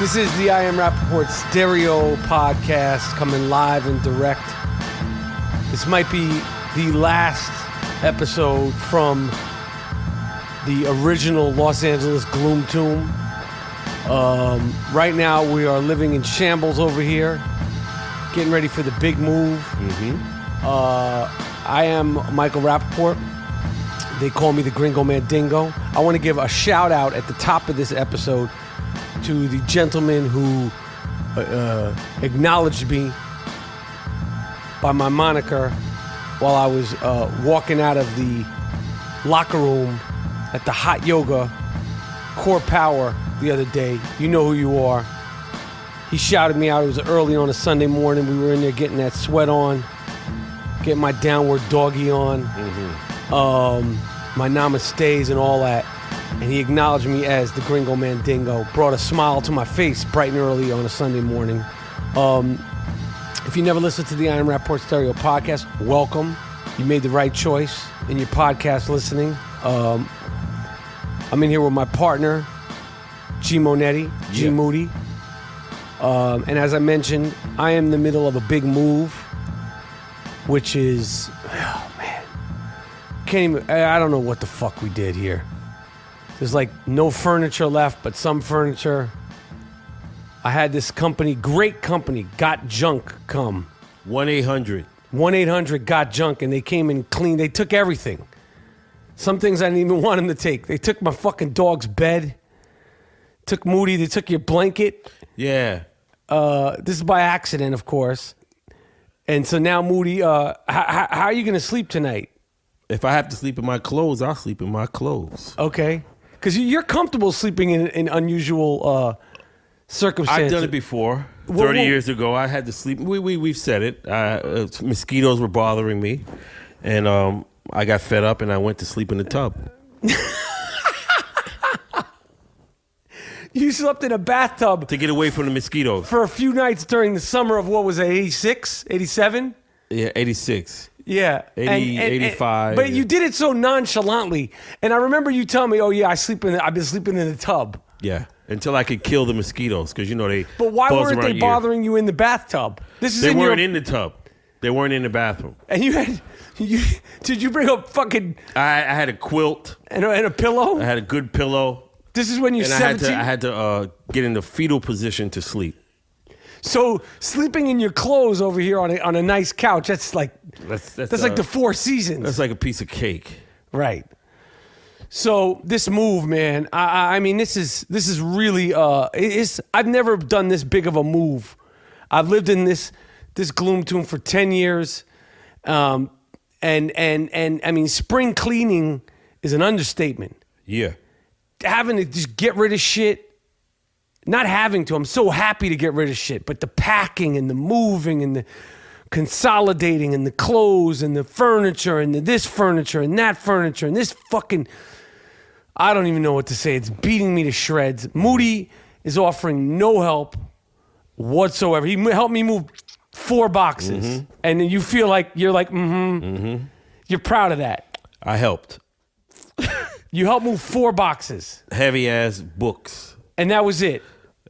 This is the I Am Rapaport stereo podcast coming live and direct. This might be the last episode from the original Los Angeles Gloom Tomb. Right now we are living in shambles over here, getting ready for the big move. I am Michael Rapaport. They call me the Gringo Mandingo. I want to give a shout out at the top of this episode to the gentleman who acknowledged me by my moniker while I was walking out of the locker room at the Hot Yoga Core Power the other day. You know who you are. He shouted me out. It was early on a Sunday morning. We were in there getting that sweat on, getting my downward doggy on, my namastes and all that. And he acknowledged me as the Gringo Mandingo, brought a smile to my face bright and early on a Sunday morning. If you never listened to the I Am Rapaport stereo podcast, welcome. You made the right choice in your podcast listening. I'm in here with my partner, G Monetti, G Moody. And as I mentioned, I am in the middle of a big move, which is, oh man, I don't know what the fuck we did here. There's like no furniture left, but some furniture. I had this company, great company, Got Junk, come. 1-800. 1-800 Got Junk, and they came and cleaned. They took everything. Some things I didn't even want them to take. They took my fucking dog's bed. Took Moody. They took your blanket. Yeah. This is by accident, of course. And so now, Moody, how are you going to sleep tonight? If I have to sleep in my clothes, I'll sleep in my clothes. Okay. Because you're comfortable sleeping in unusual circumstances. I've done it before. 30 years ago, I had to sleep. We've said it. Mosquitoes were bothering me. And I got fed up and I went to sleep in the tub. You slept in a bathtub. To get away from the mosquitoes. For a few nights during the summer of, what was it, 86, 87? Yeah, 86. Yeah. 85. But you did it so nonchalantly. And I remember you telling me, oh yeah, I've been sleeping in the tub. Yeah, until I could kill the mosquitoes, because they. But why weren't they bothering you in the bathtub? They weren't in the tub. They weren't in the bathroom. And did you bring a fucking? I had a quilt and a pillow. I had a good pillow. This is when you're 17. I had to get in the fetal position to sleep. So sleeping in your clothes over here on a nice couch, that's like the Four Seasons. That's like a piece of cake. Right. So this move, man, I mean, this is really I've never done this big of a move. I've lived in this gloom tomb for 10 years. And I mean, spring cleaning is an understatement. Yeah. Having to just get rid of shit. Not having to. I'm so happy to get rid of shit. But the packing and the moving and the consolidating and the clothes and the furniture and this furniture and that furniture and this fucking... I don't even know what to say. It's beating me to shreds. Moody is offering no help whatsoever. He helped me move 4 boxes. Mm-hmm. And then you feel like, you're like, mm-hmm. You're proud of that. I helped. You helped move 4 boxes. Heavy ass books. And that was it.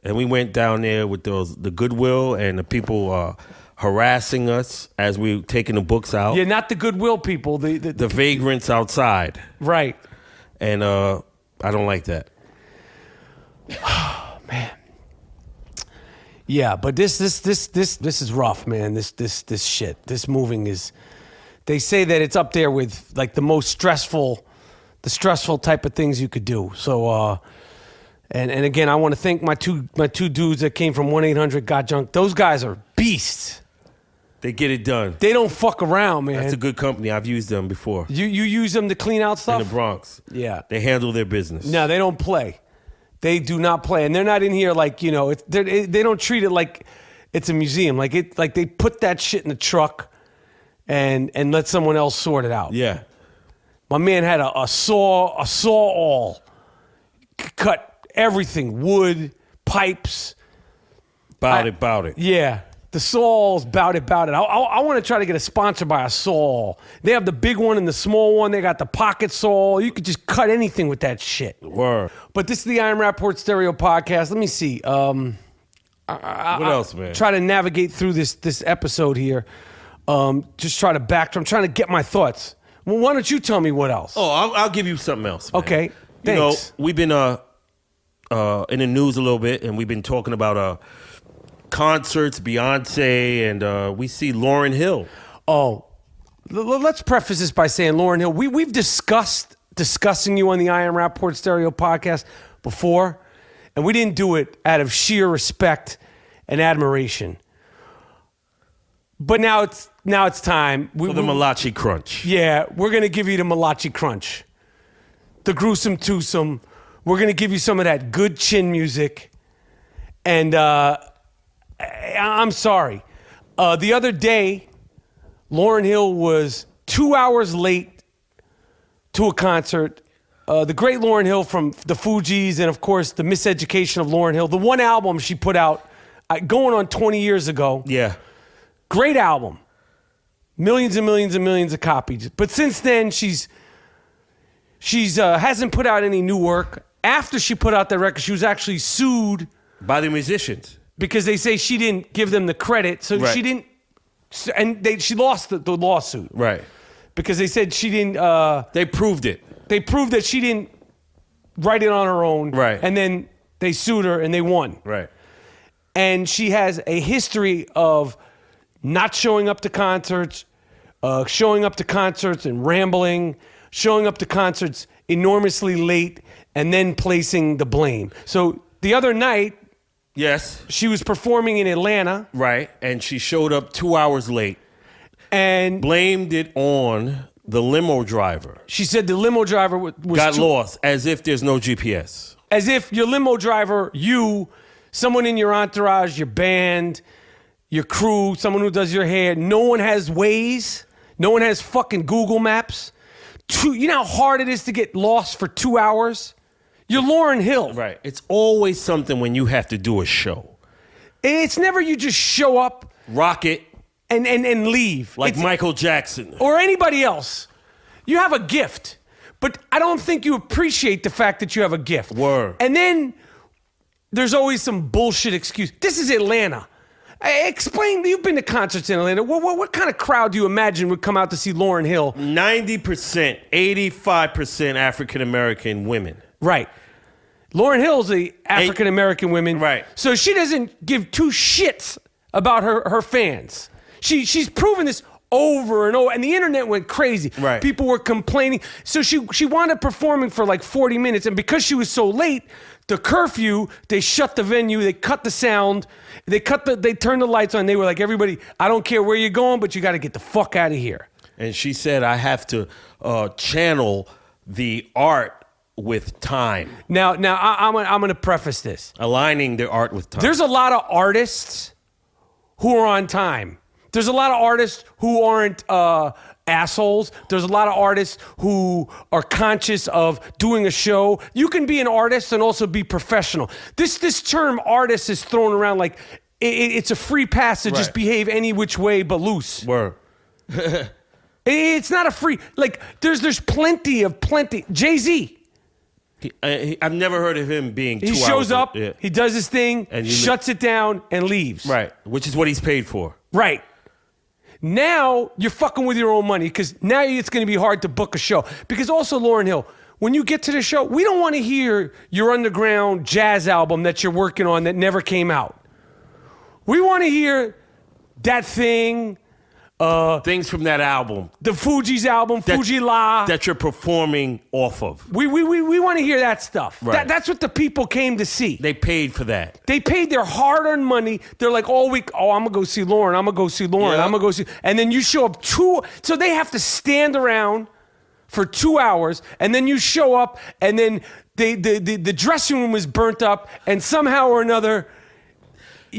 And we went down there with the Goodwill and the people harassing us as we were taking the books out. Yeah, not the Goodwill people. The vagrants outside. Right. And I don't like that. Oh, man. Yeah, but this is rough, man. This shit. This moving is. They say that it's up there with like the stressful type of things you could do. So. And again, I want to thank my two dudes that came from 1-800 Got Junk. Those guys are beasts. They get it done. They don't fuck around, man. That's a good company. I've used them before. You use them to clean out stuff? In the Bronx. Yeah. They handle their business. No, they don't play. They do not play. And they're not in here like, they don't treat it like it's a museum. Like they put that shit in the truck and let someone else sort it out. Yeah. My man had a saw all. Cut everything, wood, pipes. Bout it. Yeah. The Saul's Bout It, Bout It. I want to try to get a sponsor by a Saul. They have the big one and the small one. They got the pocket Saul. You could just cut anything with that shit. Word. But this is the I Am Rapaport Stereo Podcast. Let me see. What else, man? Try to navigate through this episode here. Just try to backtrack. I'm trying to get my thoughts. Well, why don't you tell me what else? Oh, I'll give you something else, man. Okay, thanks. You know, we've been in the news a little bit, and we've been talking about concerts, Beyonce, and we see Lauryn Hill. Oh, let's preface this by saying Lauryn Hill, we've discussing you on the I Am Rapaport Stereo Podcast before, and we didn't do it out of sheer respect and admiration. But now it's time. For the Malachi Crunch. Yeah, we're going to give you the Malachi Crunch. The gruesome twosome. We're going to give you some of that good chin music. And I'm sorry. The other day, Lauryn Hill was 2 hours late to a concert. The great Lauryn Hill from the Fugees and, of course, the Miseducation of Lauryn Hill. The one album she put out going on 20 years ago. Yeah. Great album. Millions and millions and millions of copies. But since then, she's hasn't put out any new work. After she put out that record, she was actually sued by the musicians because they say she didn't give them the credit. So right. She didn't, and she lost the lawsuit. Right. Because they said she didn't. They proved it. They proved that she didn't write it on her own. Right. And then they sued her and they won. Right. And she has a history of not showing up to concerts, showing up to concerts and rambling, showing up to concerts enormously late, and then placing the blame. So the other night, yes, she was performing in Atlanta. Right, and she showed up 2 hours late. And blamed it on the limo driver. She said the limo driver got lost, as if there's no GPS. As if your limo driver, someone in your entourage, your band, your crew, someone who does your hair, no one has Waze, no one has fucking Google Maps. You know how hard it is to get lost for 2 hours? You're Lauryn Hill. Right. It's always something when you have to do a show. It's never you just show up, rock it, and leave. Like Michael Jackson. Or anybody else. You have a gift. But I don't think you appreciate the fact that you have a gift. Word. And then there's always some bullshit excuse. This is Atlanta. Explain, you've been to concerts in Atlanta. What kind of crowd do you imagine would come out to see Lauryn Hill? 90%, 85% African-American women. Right. Lauryn Hill's the African-American women. Right. So she doesn't give two shits about her fans. She's proven this over and over, and the internet went crazy. Right. People were complaining. So she wound up performing for like 40 minutes, and because she was so late, the curfew, they shut the venue, they cut the sound, they turned the lights on. They were like, everybody, I don't care where you're going, but you got to get the fuck out of here. And she said, I have to channel the art with time. Now I'm going to preface this. Aligning the art with time. There's a lot of artists who are on time. There's a lot of artists who aren't assholes. There's a lot of artists who are conscious of doing a show. You can be an artist and also be professional. This term artist is thrown around like it's a free pass to just behave any which way but loose. Word. It's not a free, like there's plenty. Jay-Z. I've never heard of him being 2 hours. He shows up, he does his thing, and shuts it down, and leaves. Right, which is what he's paid for. Right. Now you're fucking with your own money because now it's going to be hard to book a show. Because also, Lauryn Hill, when you get to the show, we don't want to hear your underground jazz album that you're working on that never came out. We want to hear that thing. Things from that album. The Fugees album, Fuji La. That you're performing off of. We want to hear that stuff. Right. That's what the people came to see. They paid for that. They paid their hard-earned money. They're like all week, I'm going to go see Lauryn. I'm going to go see Lauryn. Yeah. I'm going to go see. And then you show up so they have to stand around for 2 hours, and then you show up, and then the dressing room is burnt up, and somehow or another,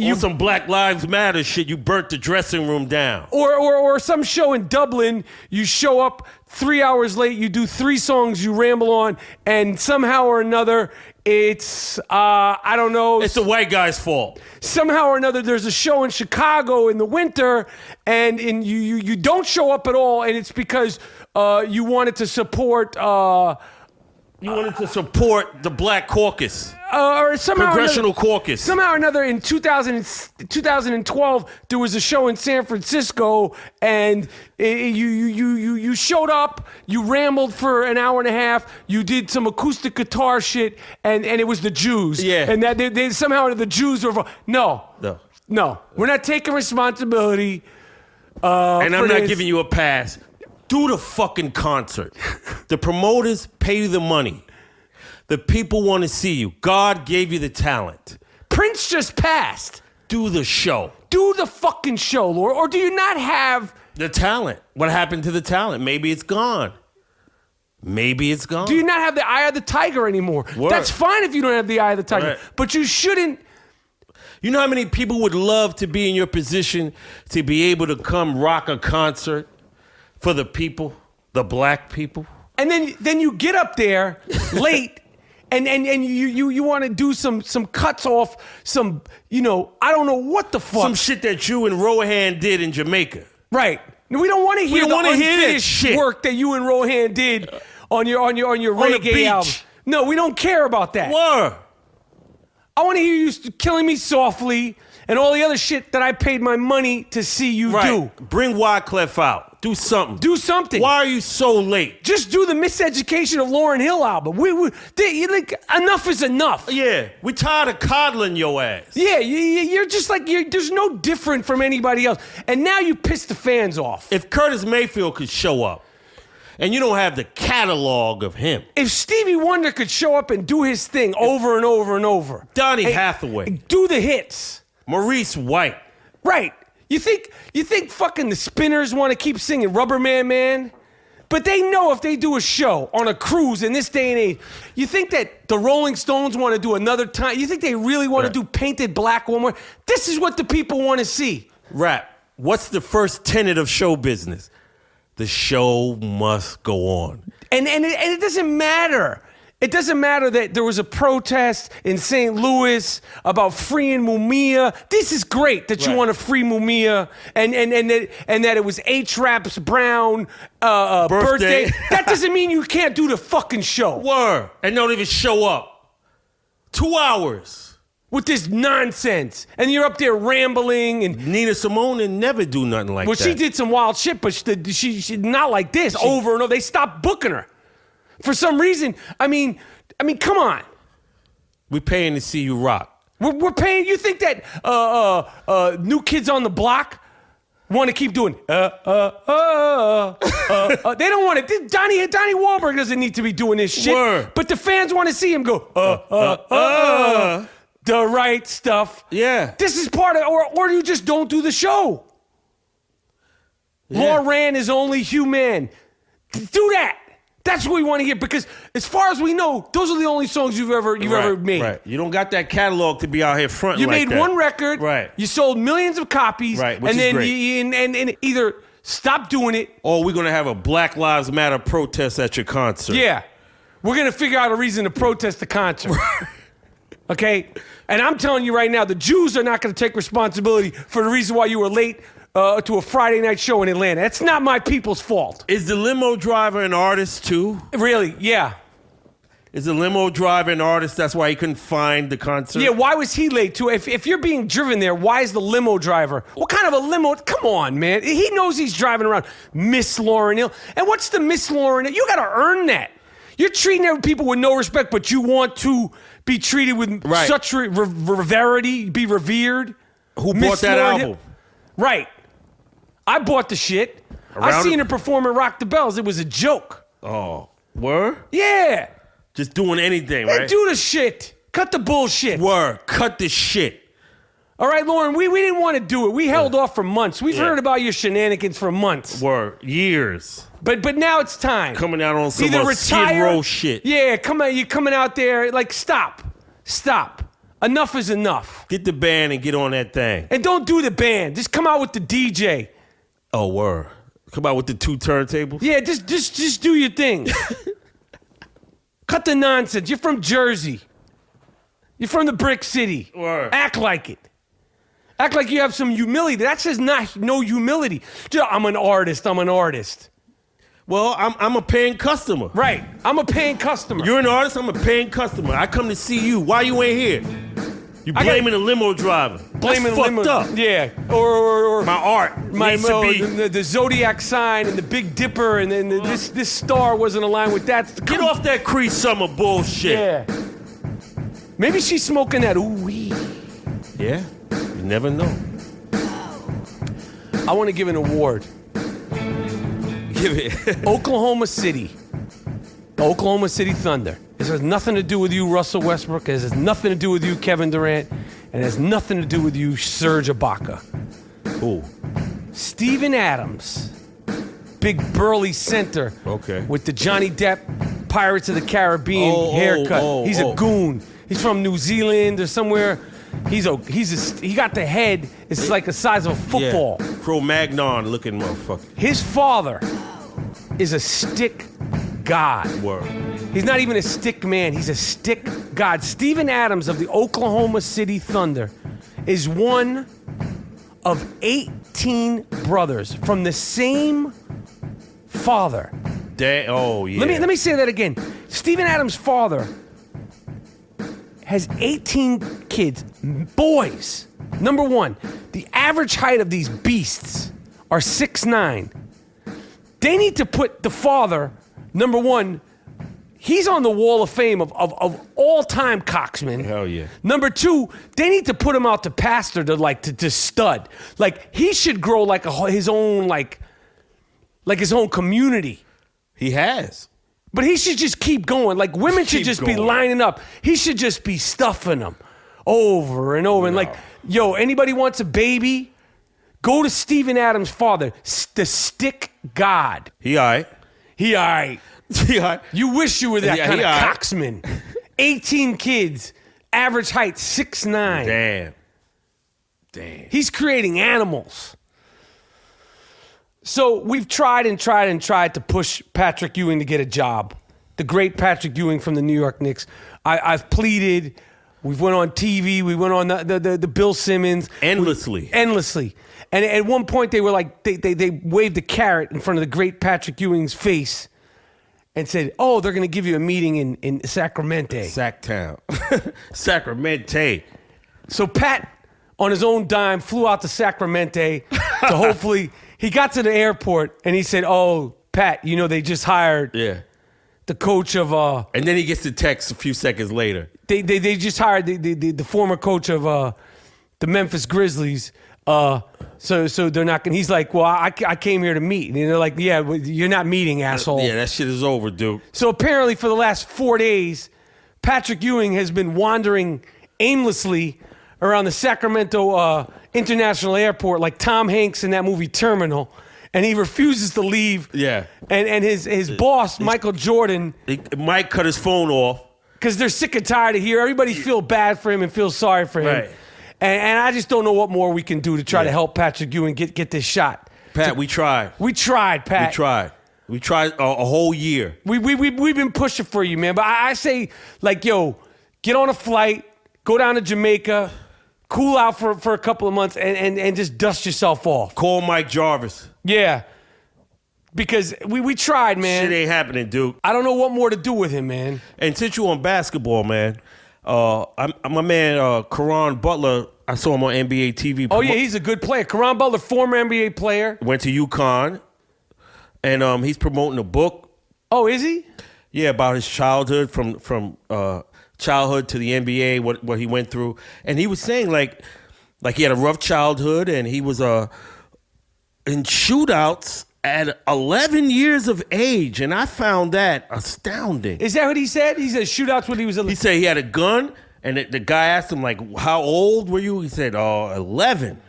on some Black Lives Matter shit, you burnt the dressing room down. Or some show in Dublin, you show up 3 hours late, you do 3 songs, you ramble on, and somehow or another, it's, I don't know. It's the white guy's fault. Somehow or another, there's a show in Chicago in the winter, and you don't show up at all, and it's because you wanted to support... You wanted to support the Black Caucus. Or somehow Congressional Caucus. Somehow or another, in 2012, there was a show in San Francisco, and you showed up, you rambled for an hour and a half, you did some acoustic guitar shit, and it was the Jews. Yeah. And that they somehow the Jews were... No. We're not taking responsibility and I'm for not this. giving you a pass. Do the fucking concert. The promoters pay you the money. The people want to see you. God gave you the talent. Prince just passed. Do the show. Do the fucking show, Lord. Or do you not have... The talent. What happened to the talent? Maybe it's gone. Maybe it's gone. Do you not have the eye of the tiger anymore? Word. That's fine if you don't have the eye of the tiger. Right. But you shouldn't... You know how many people would love to be in your position to be able to come rock a concert for the people, the black people? And then you get up there late and you want to do some cuts off some, I don't know what the fuck. Some shit that you and Rohan did in Jamaica. Right. We don't want to hear the unfinished shit. work that you and Rohan did on your reggae album. No, we don't care about that. Word. I want to hear you killing me softly and all the other shit that I paid my money to see you do. Bring Wyclef out. Do something. Do something. Why are you so late? Just do the Miseducation of Lauryn Hill album. Enough is enough. Yeah, we tired of coddling your ass. Yeah, you're just like, there's no different from anybody else. And now you piss the fans off. If Curtis Mayfield could show up, and you don't have the catalog of him. If Stevie Wonder could show up and do his thing over and over and over. Donny Hathaway. Do the hits. Maurice White. Right. You think fucking the Spinners want to keep singing Rubber Man Man? But they know if they do a show on a cruise in this day and age, you think that the Rolling Stones want to do another time? You think they really want to do Painted Black one more? This is what the people want to see. Rap. What's the first tenet of show business? The show must go on. And it doesn't matter. It doesn't matter that there was a protest in St. Louis about freeing Mumia. This is great that you want to free Mumia and that it was H-Rap's Brown birthday. That doesn't mean you can't do the fucking show. Word. And don't even show up. 2 hours. With this nonsense. And you're up there rambling. And Nina Simone didn't never do nothing like that. Well, she did some wild shit, but she not like this over and over. They stopped booking her. For some reason, I mean, come on. We're paying to see you rock. We're paying. You think that New Kids on the Block want to keep doing they don't want it. Donnie Wahlberg doesn't need to be doing this shit. Word. But the fans want to see him go the right stuff. Yeah. This is part of, or you just don't do the show. Yeah. Lauryn is only human. Do that. That's what we want to hear, because as far as we know, those are the only songs you've ever made. Right. You don't got that catalog to be out here fronting You like made that. one record. Right. You sold millions of copies. Right, which and is then great. and either stop doing it. Or we're going to have a Black Lives Matter protest at your concert. Yeah. We're going to figure out a reason to protest the concert. Okay? And I'm telling you right now, the Jews are not going to take responsibility for the reason why you were late to a Friday night show in Atlanta. That's not my people's fault. Is the limo driver an artist too? Really? Yeah. Is the limo driver an artist? That's why he couldn't find the concert? Yeah, why was he late too? If you're being driven there, why is the limo driver? What kind of a limo? Come on, man. He knows he's driving around Miss Lauryn Hill. And what's the Miss Lauryn Hill? You got to earn that. You're treating people with no respect, but you want to be treated with such reverity, be revered. Who bought that album? Right. I bought the shit. I seen her perform at Rock the Bells. It was a joke. Oh, word? Yeah. Just doing anything, right? Do the shit. Cut the bullshit. Word. Cut the shit. All right, Lauryn, we didn't want to do it. We held off for months. We've heard about your shenanigans for months. Word. Years. But now it's time. Coming out on some Either retire, Skid Row shit. Yeah, you're coming out there. Like, stop. Enough is enough. Get the band and get on that thing. And don't do the band. Just come out with the DJ. Oh, word. Come out with the 2 turntables? Yeah, just do your thing. Cut the nonsense. You're from Jersey. You're from the Brick City. Word. Act like it. Act like you have some humility. That's just no humility. I'm an artist. Well, I'm a paying customer. Right. I'm a paying customer. You're an artist, I'm a paying customer. I come to see you. Why you ain't here? You blaming the limo driver. Blaming That's the limo. fucked up. Yeah. Or my art needs to be. The Zodiac sign and the Big Dipper and then this star wasn't aligned with that. Get off that Cree Summer bullshit. Yeah. Maybe she's smoking that ooh-wee. Yeah. You never know. I want to give an award. Give it. Oklahoma City. The Oklahoma City Thunder. This has nothing to do with you, Russell Westbrook. It has nothing to do with you, Kevin Durant. And it has nothing to do with you, Serge Ibaka. Who? Steven Adams. Big burly center. Okay. With the Johnny Depp Pirates of the Caribbean haircut. He's a goon. He's from New Zealand or somewhere. He got the head. It's like the size of a football. Yeah. Cro-Magnon looking motherfucker. His father is a stick god. Word. He's not even a stick man. He's a stick god. Steven Adams of the Oklahoma City Thunder is one of 18 brothers from the same father. Oh, yeah. Let me say that again. Steven Adams' father has 18 kids, boys. Number one, the average height of these beasts are 6'9". They need to put the father, number one, he's on the wall of fame of all-time cocksmen. Hell yeah. Number two, they need to put him out to pastor to stud. Like, he should grow like his own community. He has. But he should just keep going. Like, women should just be lining up. He should just be stuffing them over and over. And like, yo, anybody wants a baby? Go to Steven Adams' father, the stick god. He all right. He all right. He all right. You wish you were that kind of right. cocksman. 18 kids, average height 6'9". Damn. He's creating animals. So we've tried to push Patrick Ewing to get a job. The great Patrick Ewing from the New York Knicks. I've pleaded. We've went on TV. We went on the Bill Simmons. Endlessly. And at one point they were like, they waved a carrot in front of the great Patrick Ewing's face and said, oh, they're going to give you a meeting in Sacramento. Sacktown. Sacramento. So Pat, on his own dime, flew out to Sacramento to hopefully... He got to the airport and he said, oh, Pat, you know, they just hired the coach of... and then he gets the text a few seconds later. They just hired the former coach of the Memphis Grizzlies. So they're not going to... He's like, well, I came here to meet. And they're like, yeah, well, you're not meeting, asshole. Yeah, that shit is over, dude. So apparently for the last 4 days, Patrick Ewing has been wandering aimlessly around the Sacramento International Airport like Tom Hanks in that movie Terminal, and he refuses to leave. Yeah. And his boss, Michael Jordan... Mike cut his phone off. Because they're sick and tired of hearing. Everybody feel bad for him and feel sorry for him. Right. And I just don't know what more we can do to try to help Patrick Ewing get this shot. Pat, we tried. We tried, Pat. We tried a whole year. We've been pushing for you, man. But I say, like, yo, get on a flight, go down to Jamaica, cool out for a couple of months and just dust yourself off. Call Mike Jarvis. Yeah. Because we tried, man. Shit ain't happening, dude. I don't know what more to do with him, man. And since you on basketball, man, my man Karan Butler, I saw him on NBA TV. Oh, yeah, he's a good player. Karan Butler, former NBA player. Went to UConn, and he's promoting a book. Oh, is he? Yeah, about his childhood from childhood to the NBA, what he went through. And he was saying, like he had a rough childhood, and he was in shootouts at 11 years of age, and I found that astounding. Is that what he said? He said shootouts when he was... He said he had a gun, and the guy asked him, like, how old were you? He said, 11.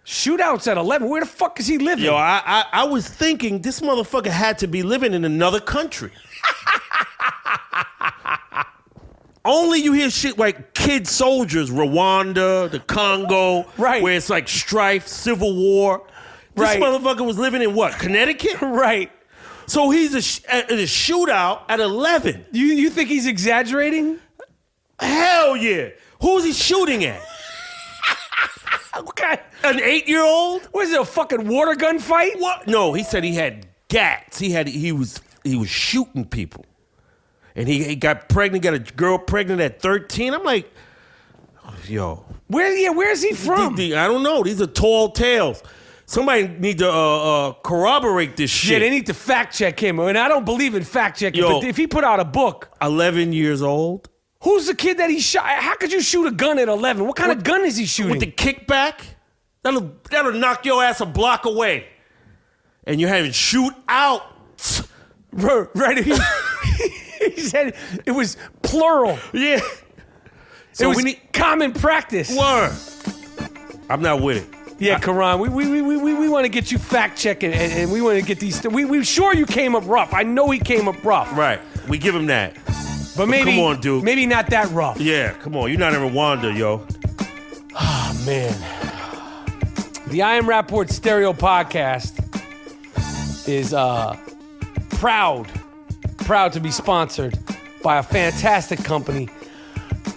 Shootouts at 11? Where the fuck is he living? Yo, I was thinking this motherfucker had to be living in another country. Only you hear shit like kid soldiers, Rwanda, the Congo, Right. where it's like strife, civil war. This Right. motherfucker was living in what, Connecticut? Right. So he's at a shootout at 11. You think he's exaggerating? Hell yeah. Who's he shooting at? Okay. An 8-year-old? What is it, a fucking water gun fight? What? No, he said he had gats. He was shooting people. And he got pregnant, got a girl pregnant at 13. I'm like, yo. Where's he from? I don't know. These are tall tales. Somebody need to corroborate this shit. Yeah, they need to fact check him. And I don't believe in fact checking, Yo. but if he put out a book. 11 years old. Who's the kid that he shot? How could you shoot a gun at 11? What kind of gun is he shooting? With the kickback? That'll knock your ass a block away. And you're having shoot out. Right. He said it was plural. Yeah. So it was common practice. Word. I'm not with it. Yeah, Karan, we want to get you fact checking, and we want to get these. We sure you came up rough. I know he came up rough. Right. We give him that. But maybe, come on, dude. Maybe not that rough. Yeah, come on. You're not in Rwanda, yo. Oh, man. The I Am Rapaport Stereo Podcast is proud to be sponsored by a fantastic company.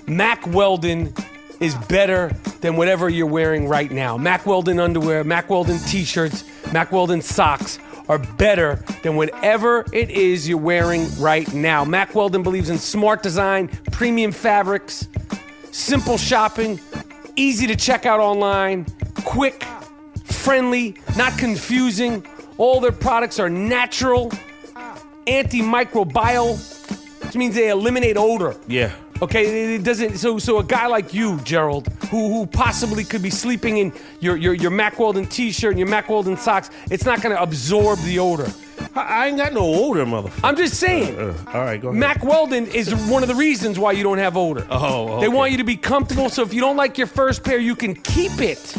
Mack Weldon is better than whatever you're wearing right now. Mack Weldon underwear, Mack Weldon t-shirts, Mack Weldon socks are better than whatever it is you're wearing right now. Mack Weldon believes in smart design, premium fabrics, simple shopping, easy to check out online, quick, friendly, not confusing. All their products are natural, antimicrobial, which means they eliminate odor. Yeah. Okay, it doesn't. So a guy like you, Gerald, who possibly could be sleeping in your Mack Weldon t-shirt and your Mack Weldon socks, it's not going to absorb the odor. I ain't got no odor, motherfucker. I'm just saying. All right, go ahead. Mack Weldon is one of the reasons why you don't have odor. Oh, okay. They want you to be comfortable, so if you don't like your first pair, you can keep it.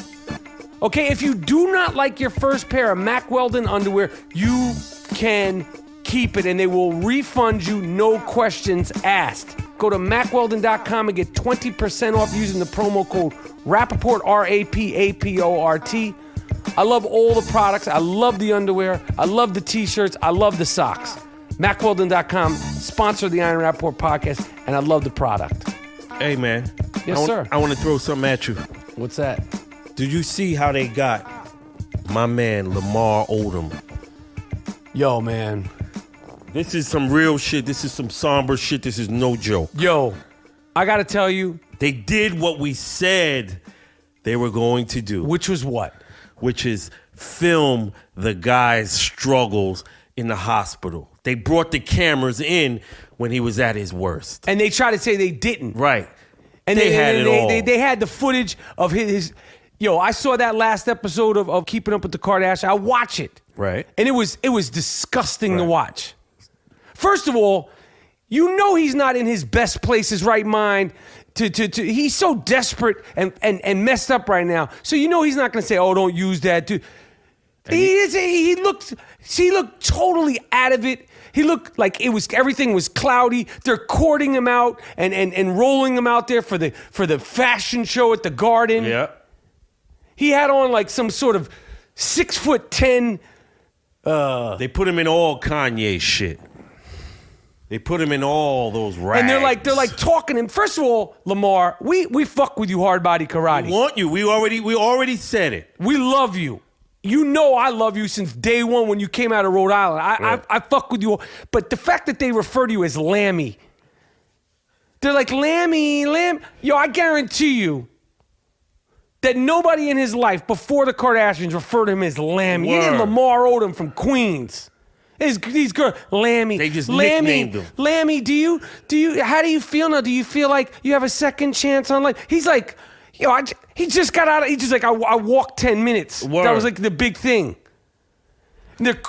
Okay, if you do not like your first pair of Mack Weldon underwear, you can keep it, and they will refund you, no questions asked. Go to MackWeldon.com and get 20% off using the promo code Rapaport, RAPAPORT. I love all the products. I love the underwear. I love the t-shirts. I love the socks. MackWeldon.com, sponsor the Iron Rapaport podcast, and I love the product. Hey, man. Yes, sir. I want to throw something at you. What's that? Did you see how they got my man Lamar Odom? Yo, man. This is some real shit. This is some somber shit. This is no joke. Yo, I got to tell you. They did what we said they were going to do. Which was what? Which is film the guy's struggles in the hospital. They brought the cameras in when he was at his worst. And they tried to say they didn't. Right. And they had it all. They had the footage of his. Yo, I saw that last episode of Keeping Up with the Kardashians. I watch it. Right. And it was disgusting to watch. First of all, you know he's not in his best place, his right mind. He's so desperate and messed up right now. So you know he's not going to say, "Oh, don't use that." Dude. He looked totally out of it. He looked like everything was cloudy. They're courting him out and rolling him out there for the fashion show at the Garden. Yeah. He had on like some sort of 6'10". They put him in all Kanye shit. They put him in all those rags. And they're like talking. And first of all, Lamar, we fuck with you, hard body karate. We want you. We already said it. We love you. You know I love you since day one when you came out of Rhode Island. I fuck with you. But the fact that they refer to you as Lammy, they're like, Lammy. Yo, I guarantee you that nobody in his life before the Kardashians referred to him as Lammy. He didn't Lamar Odom from Queens. These girls, Lammy. They just Lammy, nicknamed him. Lammy, how do you feel now? Do you feel like you have a second chance on life? He's like, yo, he just got out of, he's just like, I walked 10 minutes. Word. That was like the big thing. And they're,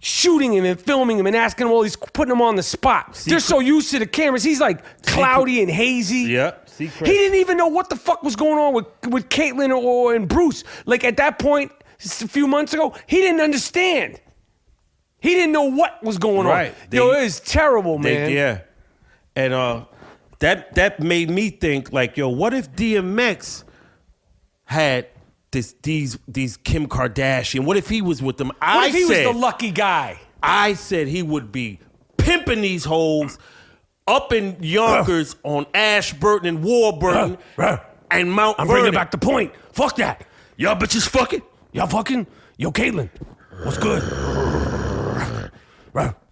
shooting him and filming him and asking him all these, putting him on the spot. They're so used to the cameras. He's like cloudy and hazy. Yeah. He didn't even know what the fuck was going on with Caitlyn and Bruce. Like at that point, just a few months ago, he didn't understand. He didn't know what was going on. Right. It was terrible, man. Yeah. And that made me think like, yo, what if DMX had these Kim Kardashian? What if he was with them? What if he was the lucky guy? I said he would be pimping these hoes up in Yonkers on Ashburton and Warburton and Mount Vernon. I'm bringing back the point. Fuck that. Y'all bitches fucking? Y'all fucking? Yo, Caitlin, what's good?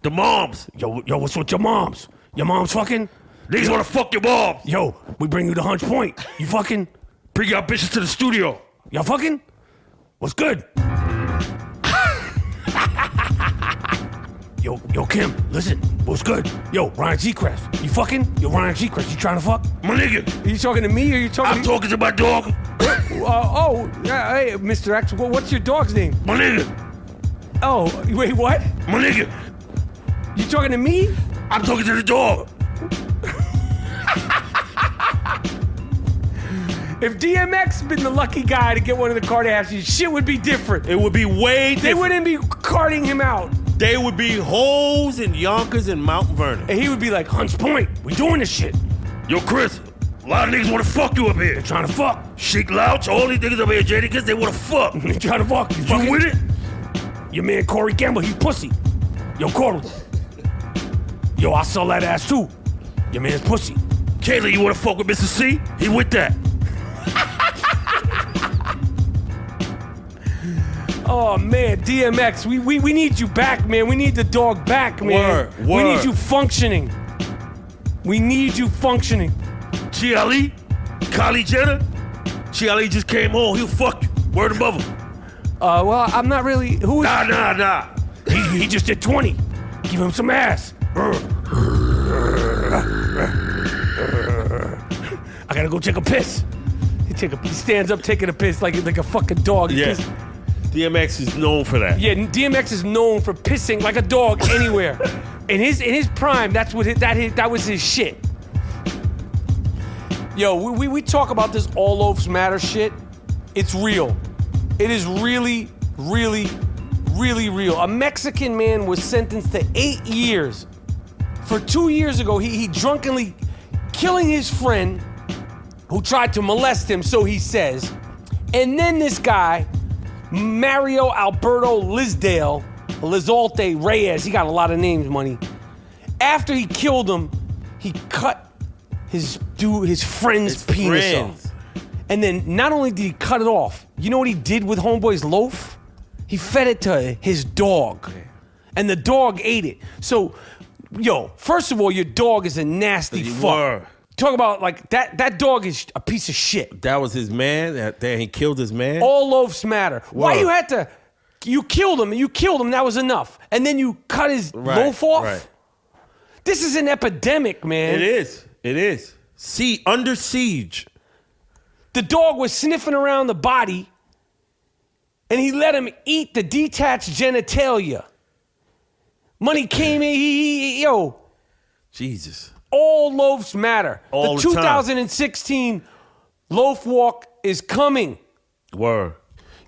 The moms. Yo, what's with your moms? Your moms fucking? Niggas wanna fuck your moms. Yo, we bring you the Hunch Point. You fucking? Bring y'all bitches to the studio. Y'all fucking? What's good? Yo, Kim, listen, what's good? Yo, Ryan Seacrest, you fucking? Yo, Ryan Seacrest, you trying to fuck? My nigga. Are you talking to me or are you talking I'm talking to my dog. Hey, Mr. X, what's your dog's name? My nigga. Oh, wait, what? My nigga. You talking to me? I'm talking to the dog. If DMX been the lucky guy to get one of the Kardashians, shit would be different. It would be way different. They wouldn't be carting him out. They would be hoes in Yonkers and Mount Vernon. And he would be like, Hunts Point, we doing this shit. Yo, Chris, a lot of niggas want to fuck you up here. They're trying to fuck. Sheik Louch, all these niggas up here, Jadakiss, they want to fuck. They trying to fuck. You with it? Your man Corey Gamble, he's pussy. Yo, Corey. Yo, I sell that ass too. Your man's pussy. Kayla, you want to fuck with Mr. C? He with that. Oh man, DMX, we need you back, man. We need the dog back, man. Word. We need you functioning. We need you functioning. Chiali, Kylie Jenner, Chiali just came home. He'll fuck you. Word above him. Well, I'm not really. Who is? Nah. He just did 20. Give him some ass. I gotta go take a piss. He stands up taking a piss like a fucking dog. Yeah. DMX is known for that. Yeah, DMX is known for pissing like a dog anywhere. In his prime, that was his shit. Yo, we talk about this all lives matter shit. It's real. It is really, really, really real. A Mexican man was sentenced to 8 years. For 2 years ago, he drunkenly killing his friend who tried to molest him, so he says. And then this guy, Mario Alberto Lizalte Reyes, he got a lot of names, money. After he killed him, he cut his friend's penis off. And then not only did he cut it off, you know what he did with homeboy's loaf? He fed it to his dog. And the dog ate it. So, yo, first of all, your dog is a nasty fuck. Talk about like that dog is a piece of shit. That was his man. That he killed his man. All loaves matter. Why you had to? You killed him. That was enough. And then you cut his loaf off. Right. This is an epidemic, man. It is. See, under siege. The dog was sniffing around the body, and he let him eat the detached genitalia. Money came in. Yo. Jesus. All loaves matter. All the the 2016 loaf walk is coming. Word.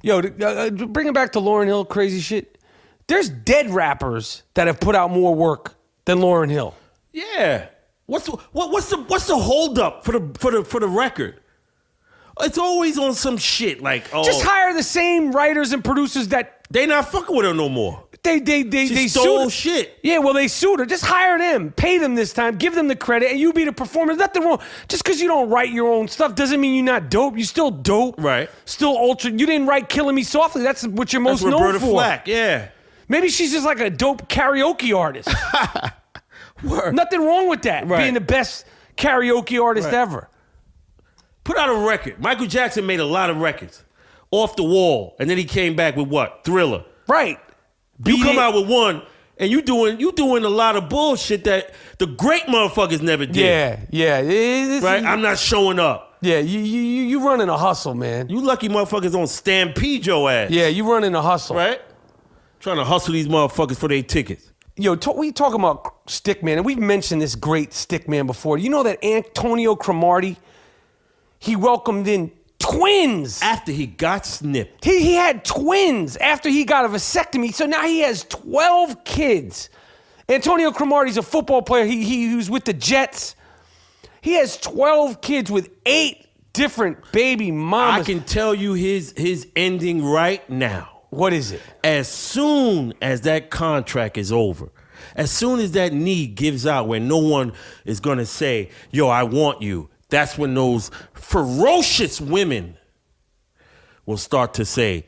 Yo, bring it back to Lauryn Hill, crazy shit. There's dead rappers that have put out more work than Lauryn Hill. Yeah. What's the holdup for the record? It's always on some shit like just hire the same writers and producers that they not fucking with her no more. They stole sued shit. Yeah, well, they sued her. Just hire them. Pay them this time. Give them the credit, and you be the performer. Nothing wrong. Just because you don't write your own stuff doesn't mean you're not dope. You're still dope. Right. Still ultra. You didn't write Killing Me Softly. That's what you're most known Roberta for. Flack, yeah. Maybe she's just like a dope karaoke artist. Word. Nothing wrong with that. Right. Being the best karaoke artist ever. Put out a record. Michael Jackson made a lot of records. Off the Wall. And then he came back with what? Thriller. Right. You come out with one, and you doing a lot of bullshit that the great motherfuckers never did. Yeah. Right? I'm not showing up. Yeah, you running a hustle, man. You lucky motherfuckers don't stampede your ass. Yeah, you running a hustle. Right? Trying to hustle these motherfuckers for their tickets. Yo, we talking about Stickman, and we've mentioned this great Stickman before. You know that Antonio Cromartie, he welcomed in twins. After he got snipped. He had twins after he got a vasectomy, so now he has 12 kids. Antonio Cromartie's a football player. He was with the Jets. He has 12 kids with 8 different baby mamas. I can tell you his ending right now. What is it? As soon as that contract is over, as soon as that knee gives out where no one is going to say, yo, I want you, that's when those ferocious women will start to say,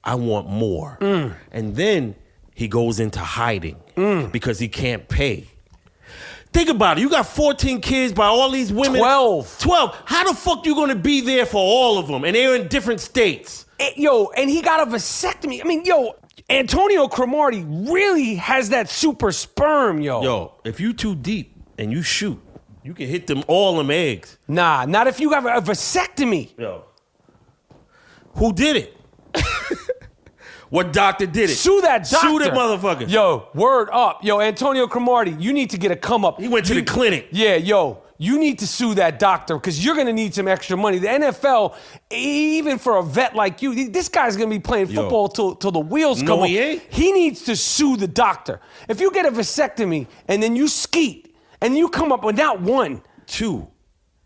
I want more. And then he goes into hiding because he can't pay. Think about it. You got 14 kids by all these women. 12. How the fuck you going to be there for all of them? And they're in different states. And he got a vasectomy. I mean, Antonio Cromartie really has that super sperm, Yo, if you too deep and you shoot, you can hit them all them eggs. Nah, not if you have a vasectomy. Yo. Who did it? What doctor did it? Sue that doctor. Sue that motherfucker. Yo, word up. Yo, Antonio Cromartie, you need to get a come up. He went to the clinic. Yeah, you need to sue that doctor because you're going to need some extra money. The NFL, even for a vet like you, this guy's going to be playing football till the wheels come off. He ain't. He needs to sue the doctor. If you get a vasectomy and then you skeet and you come up with not 1, 2.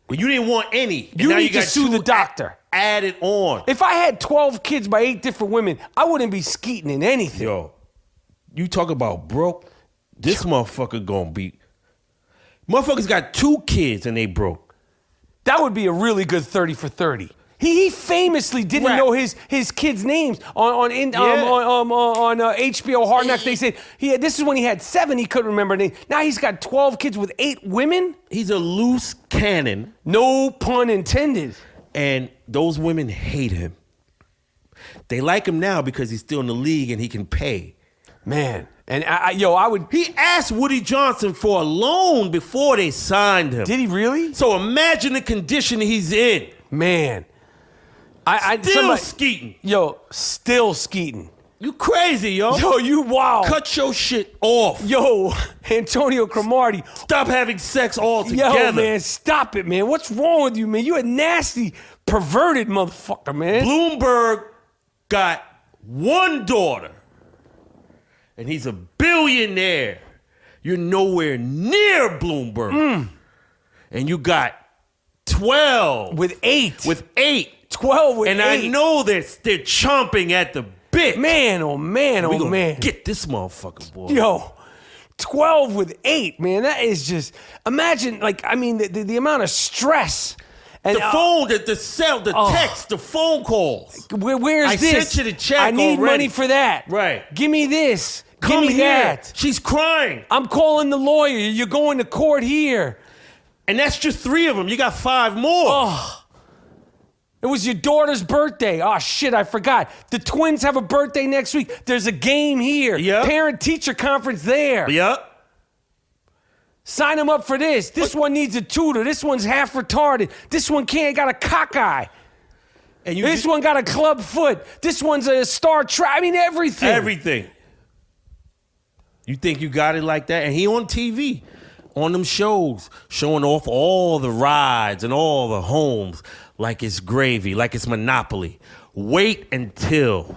Well, you didn't want any. You need to sue the doctor. Added on. If I had 12 kids by 8 different women, I wouldn't be skeeting in anything. Yo, you talk about broke, this motherfucker gonna be. Motherfuckers got 2 kids and they broke. That would be a really good 30 for 30. He famously didn't know his kids' names on HBO Hard Knocks. They said this is when he had 7. He couldn't remember names. Now he's got 12 kids with 8 women. He's a loose cannon. No pun intended. And those women hate him. They like him now because he's still in the league and he can pay. Man, and I would. He asked Woody Johnson for a loan before they signed him. Did he really? So imagine the condition he's in. Man. Still skeeting. Yo, still skeeting. You crazy, yo. Yo, you wow. Cut your shit off. Yo, Antonio Cromartie. Stop having sex altogether. Yo, man, stop it, man. What's wrong with you, man? You a nasty, perverted motherfucker, man. Bloomberg got 1 daughter, and he's a billionaire. You're nowhere near Bloomberg. And you got 12. With 8. 12 with 8. And I know they're chomping at the bit. Man, oh man, we oh gonna man. Get this motherfucker, boy. Yo, 12 with 8, man. That is just, imagine, the amount of stress. And the phone, the cell, the text, the phone calls. Where's this? I sent you the check I need already. money for that. Right. Give me this. Come Give me here. that. She's crying. I'm calling the lawyer. You're going to court here. And that's just 3 of them. You got 5 more. Oh. It was your daughter's birthday. Oh, shit, I forgot. The twins have a birthday next week. There's a game here. Yep. Parent-teacher conference there. Yep. Sign them up for this. This one needs a tutor. This one's half retarded. This one got a cockeye. And this one got a club foot. This one's a Star Trek. I mean, everything. Everything. You think you got it like that? And he on TV, on them shows, showing off all the rides and all the homes like it's gravy, like it's Monopoly. Wait until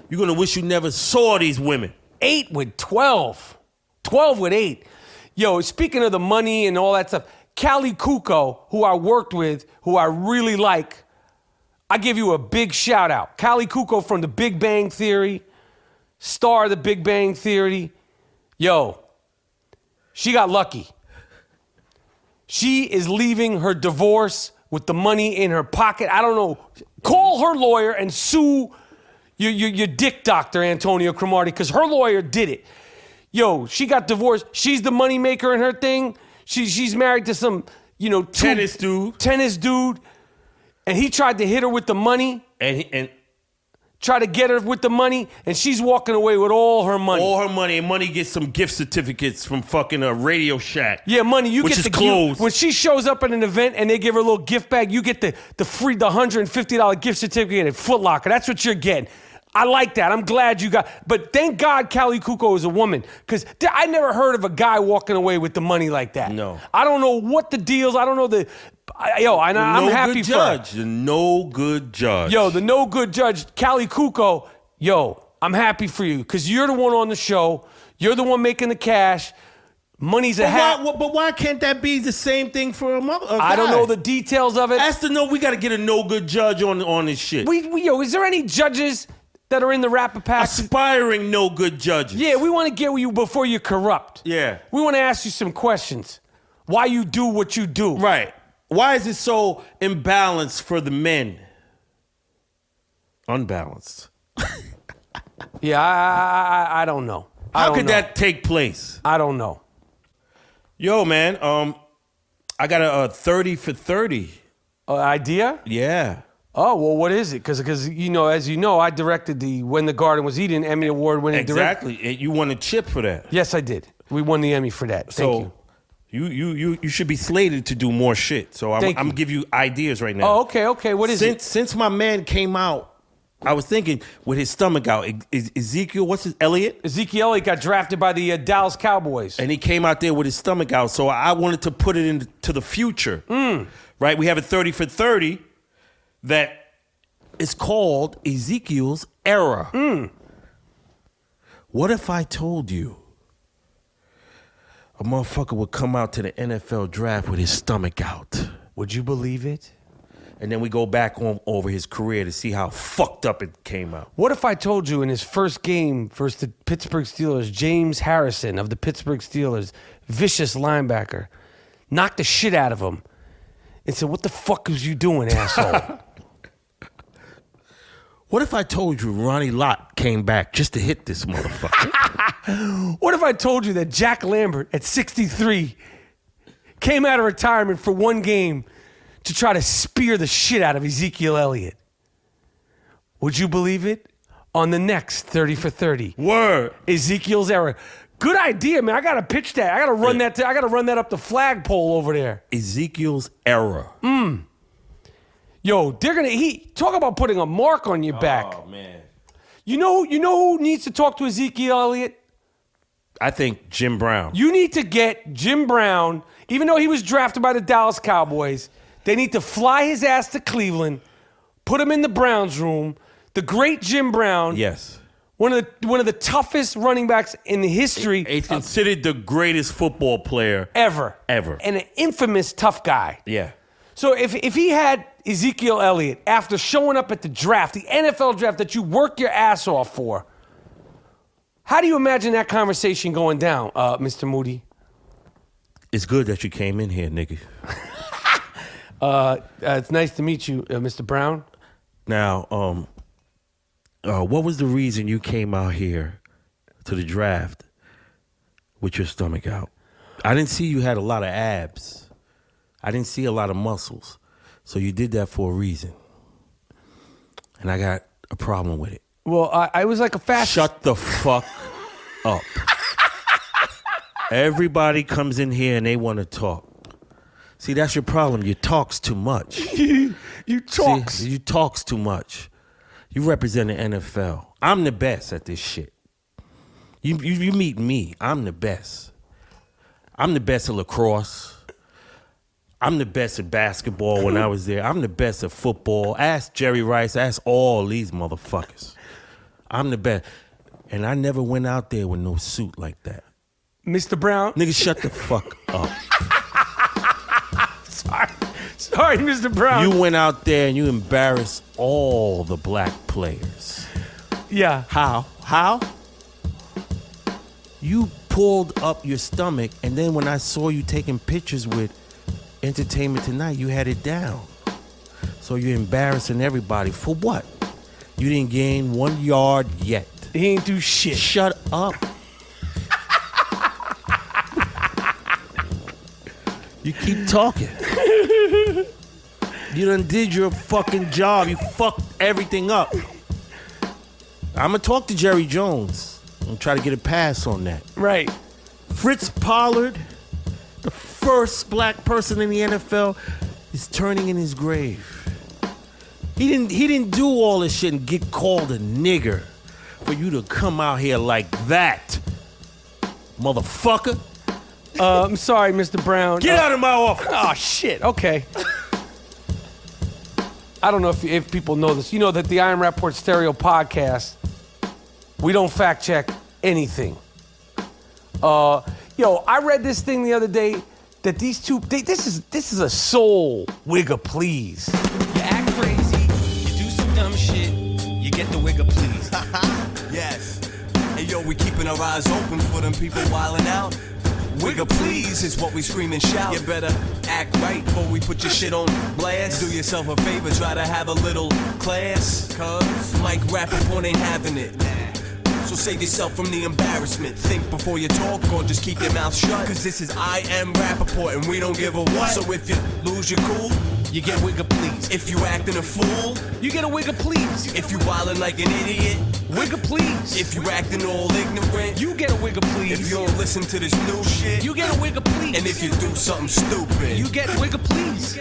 you're going to wish you never saw these women. 8 with 12. 12 with 8. Yo, speaking of the money and all that stuff, Callie Kuko, who I worked with, who I really like, I give you a big shout out. Callie Kuko from The Big Bang Theory, star of The Big Bang Theory. Yo, she got lucky. She is leaving her divorce with the money in her pocket. I don't know. Call her lawyer and sue your dick doctor, Antonio Cromartie, because her lawyer did it. Yo, she got divorced. She's the money maker in her thing. She's married to some, tennis dude. And he tried to hit her with the money. And try to get her with the money, and she's walking away with all her money. All her money, and money gets some gift certificates from fucking a Radio Shack. Yeah, money. You which get is the closed. When she shows up at an event and they give her a little gift bag, you get the free $150 gift certificate at Foot Locker. That's what you're getting. I like that. I'm glad you got. But thank God Callie Kuko is a woman, because I never heard of a guy walking away with the money like that. No. I don't know what the deals. I don't know the. I'm happy for her. The no good judge. Yo, the no good judge, Callie Kuko. Yo, I'm happy for you because you're the one on the show. You're the one making the cash. Money's a But hat. why can't that be the same thing for a mother? I don't know the details of it. Has to know. We got to get a no good judge on this shit. Yo, is there any judges that are in the Rapaport? Aspiring no good judges. Yeah, we want to get you before you're corrupt. Yeah. We want to ask you some questions. Why you do what you do. Right. Why is it so imbalanced for the men? Unbalanced. Yeah, I don't know. How could that take place? I don't know. Yo, man, I got a 30 for 30. Idea? Yeah. Oh, well, what is it? Because as you know, I directed the When the Garden Was Eaten Emmy Award winning director. Exactly. You won a chip for that. Yes, I did. We won the Emmy for that. Thank you. You should be slated to do more shit. So I'm gonna give you ideas right now. Oh, okay. What is it? Since my man came out, I was thinking with his stomach out, Ezekiel, Elliott? Ezekiel Elliott got drafted by the Dallas Cowboys. And he came out there with his stomach out. So I wanted to put it into the future. Right? We have a 30 for 30 that is called Ezekiel's Era. What if I told you a motherfucker would come out to the NFL draft with his stomach out? Would you believe it? And then we go back over his career to see how fucked up it came out. What if I told you in his first game versus the Pittsburgh Steelers, James Harrison of the Pittsburgh Steelers, vicious linebacker, knocked the shit out of him and said, "What the fuck was you doing, asshole?" What if I told you Ronnie Lott came back just to hit this motherfucker? What if I told you that Jack Lambert at 63 came out of retirement for one game to try to spear the shit out of Ezekiel Elliott? Would you believe it? On the next 30 for 30. Word. Ezekiel's Era. Good idea, man. I gotta pitch that. I gotta run that. I gotta run that up the flagpole over there. Ezekiel's Era. Yo, talk about putting a mark on your back. Oh man. You know who needs to talk to Ezekiel Elliott? I think Jim Brown. You need to get Jim Brown, even though he was drafted by the Dallas Cowboys. They need to fly his ass to Cleveland, put him in the Browns room. The great Jim Brown. Yes. One of the toughest running backs in the history. He's considered the greatest football player ever. Ever. And an infamous tough guy. Yeah. So if he had Ezekiel Elliott after showing up at the draft, the NFL draft that you worked your ass off for, how do you imagine that conversation going down, Mr. Moody? It's good that you came in here, nigga. It's nice to meet you, Mr. Brown. Now, what was the reason you came out here to the draft with your stomach out? I didn't see you had a lot of abs. I didn't see a lot of muscles. So you did that for a reason. And I got a problem with it. Well, I was like a fast... Shut the fuck up. Everybody comes in here and they want to talk. See, that's your problem. You talks too much. you talks. See, you talks too much. You represent the NFL. I'm the best at this shit. You meet me. I'm the best. I'm the best at lacrosse. I'm the best at basketball when I was there. I'm the best at football. Ask Jerry Rice. Ask all these motherfuckers. I'm the best. And I never went out there with no suit like that. Mr. Brown? Nigga, shut the fuck up. Sorry, Mr. Brown. You went out there and you embarrassed all the black players. Yeah. How? You pulled up your stomach, and then when I saw you taking pictures with Entertainment Tonight, you had it down. So you're embarrassing everybody. For what? You didn't gain 1 yard yet. He ain't do shit. Shut up. You keep talking. You done did your fucking job. You fucked everything up. I'm gonna talk to Jerry Jones and try to get a pass on that. Right. Fritz Pollard, the first black person in the NFL, is turning in his grave. He didn't do all this shit and get called a nigger for you to come out here like that, motherfucker. I'm sorry, Mr. Brown. Get out of my office. Oh, shit. Okay. I don't know if people know this. You know that the Iron Rapaport Stereo podcast, we don't fact check anything. Yo, I read this thing the other day that these two, this is a soul Wigger please. You act crazy, you do some dumb shit, you get the Wigger please. Yes. Hey yo, we keeping our eyes open for them people wildin' out. Wigger please is what we scream and shout. You better act right before we put your shit on blast. Do yourself a favor, try to have a little class. Cause Mike Rapaport ain't having it. So save yourself from the embarrassment. Think before you talk or just keep your mouth shut. Cause this is I Am Rapaport and we don't give a what. So if you lose your cool, You get Wigger please. if you acting a fool, You get a Wigger please. if you wildin' like an idiot, Wigger please. if you acting all ignorant, You get a Wigger please. if you don't listen to this new shit, You get a Wigger please. and if you do something stupid, You get Wigger please.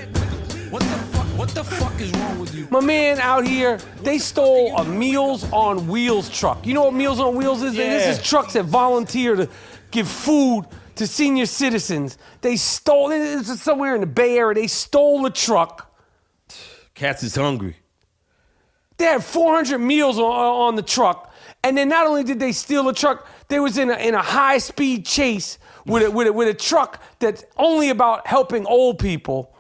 What the fuck? What the fuck is wrong with you? My man out here, they stole a Meals on Wheels truck. You know what Meals on Wheels is? Yeah. This is trucks that volunteer to give food to senior citizens. They stole, this is somewhere in the Bay Area, they stole the truck. Cats is hungry. They had 400 meals on the truck. And then not only did they steal the truck, they was in a high-speed chase with a truck that's only about helping old people.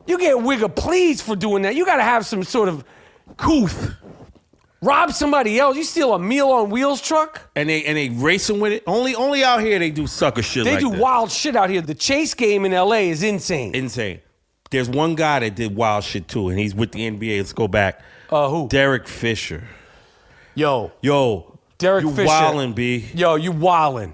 You get Wigger please for doing that. You got to have some sort of couth. Rob somebody else. You steal a Meal on Wheels truck? And they racing with it. Only out here they do sucker shit They like do that. wild shit out here. The chase game in LA is insane. Insane. There's one guy that did wild shit too, and he's with the NBA. Let's go back. Who? Derek Fisher. Yo, Derek Derek you Fisher. wildin', B. Yo, you wildin'.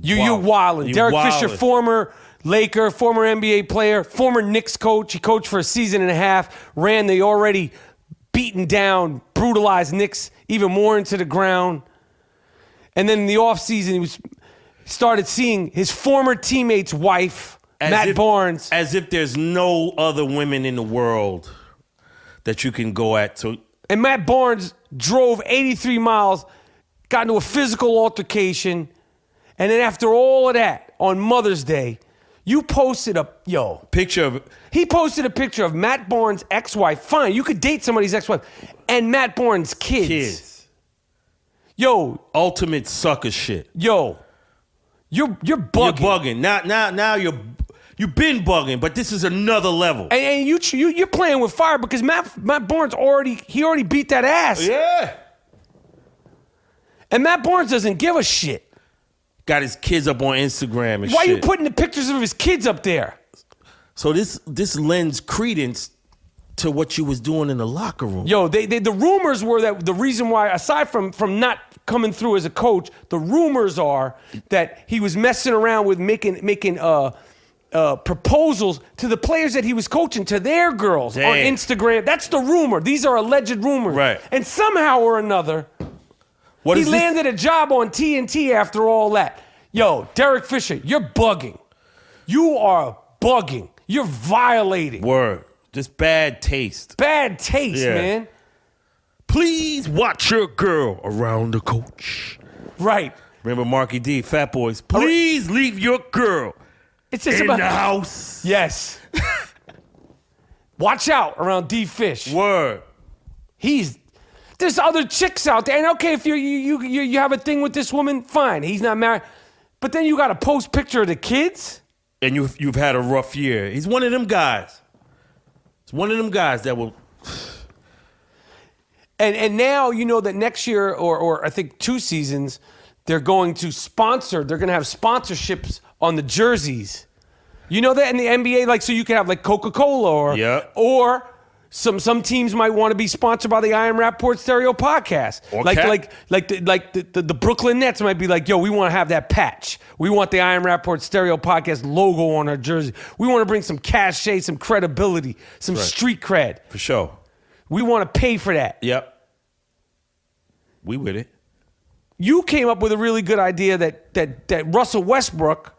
You wildin'. You Derek wildin'. Fisher, former Laker, former NBA player, former Knicks coach. He coached for a season and a half, ran the already beaten down, brutalized Knicks even more into the ground. And then in the offseason, he started seeing his former teammate's wife, Matt Barnes. As if there's no other women in the world that you can go at. So And Matt Barnes drove 83 miles, got into a physical altercation, and then after all of that, on Mother's Day, you posted he posted a picture of Matt Barnes' ex-wife. Fine, you could date somebody's ex-wife, and Matt Barnes' kids. Yo, ultimate sucker shit. you're bugging. You're bugging. Now you've been bugging, but this is another level. And you're playing with fire because Matt Barnes already beat that ass. Yeah. And Matt Barnes doesn't give a shit. Got his kids up on Instagram and Why shit. are you putting the pictures of his kids up there? So this lends credence to what you was doing in the locker room. Yo, the rumors were that the reason why, aside from not coming through as a coach, the rumors are that he was messing around with making proposals to the players that he was coaching, to their girls on Damn. Instagram. That's the rumor. These are alleged rumors. Right. And somehow or another, What he is this? landed a job on TNT after all that. Yo, Derek Fisher, you're bugging. You are bugging. You're violating. Word. Just bad taste. Bad taste, Yeah. man. Please watch your girl around the coach. Right. Remember Marky D, Fat Boys. Please leave your girl It's just in about the house. Yes. Watch out around D Fish. Word. There's other chicks out there, and okay, if you have a thing with this woman, fine. He's not married, but then you got to post picture of the kids. And you've had a rough year. He's one of them guys. It's one of them guys that will. And now you know that next year, or I think 2 seasons, they're going to have sponsorships on the jerseys. You know that in the NBA, like, so you can have like Coca-Cola or some teams might want to be sponsored by the I Am Rapaport Stereo podcast. The Brooklyn Nets might be like, yo, we want to have that patch. We want the I Am Rapaport Stereo podcast logo on our jersey. We want to bring some cachet, some credibility, some street cred. For sure. We want to pay for that. Yep. We with it. You came up with a really good idea that Russell Westbrook.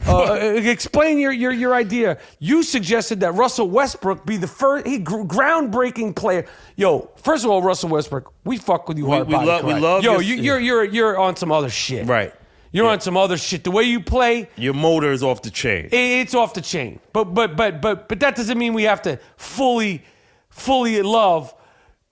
Explain your idea. You suggested that Russell Westbrook be the first groundbreaking player. Yo, first of all, Russell Westbrook, we fuck with you hard body. We love. Yo, you're on some other shit. Right. You're on some other shit. The way you play, your motor is off the chain. It's off the chain. But that doesn't mean we have to fully love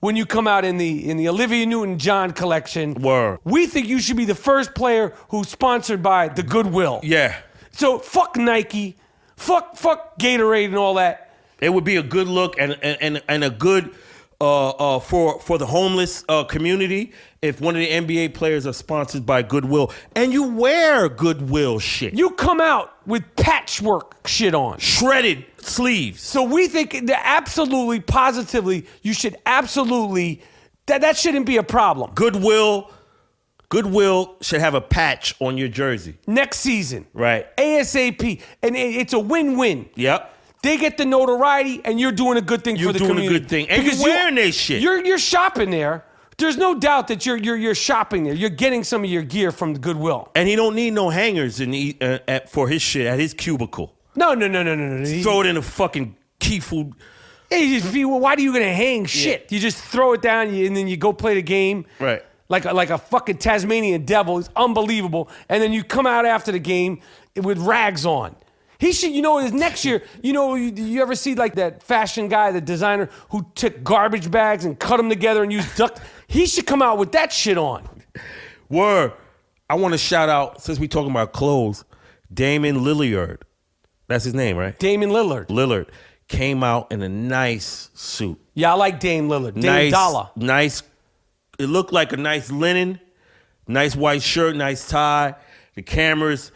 when you come out in the Olivia Newton-John collection. Word. We think you should be the first player who's sponsored by the Goodwill. Yeah. So fuck Nike, fuck Gatorade and all that. It would be a good look and a good for the homeless community if one of the NBA players are sponsored by Goodwill and you wear Goodwill shit. You come out with patchwork shit on. Shredded sleeves. So we think that absolutely, positively, you should absolutely, that shouldn't be a problem. Goodwill should have a patch on your jersey. Next season. Right. ASAP. And it's a win-win. Yep. They get the notoriety, and you're doing a good thing for the community. You're doing a good thing. And you're wearing their shit. You're shopping there. There's no doubt that you're shopping there. You're getting some of your gear from the Goodwill. And he don't need no hangers for his shit at his cubicle. No. Throw it in a fucking key food. Why are you going to hang shit? Yeah. You just throw it down and then you go play the game. Right. Like a fucking Tasmanian devil. It's unbelievable. And then you come out after the game with rags on. He should, his next year, you ever see like that fashion guy, the designer who took garbage bags and cut them together and used duct? He should come out with that shit on. Word. I want to shout out, since we talking about clothes, Damon Lillard. That's his name, right? Damon Lillard. Lillard came out in a nice suit. Yeah, I like Dame Lillard. Dame Dollar. Nice. It looked like a nice linen, nice white shirt, nice tie. The cameras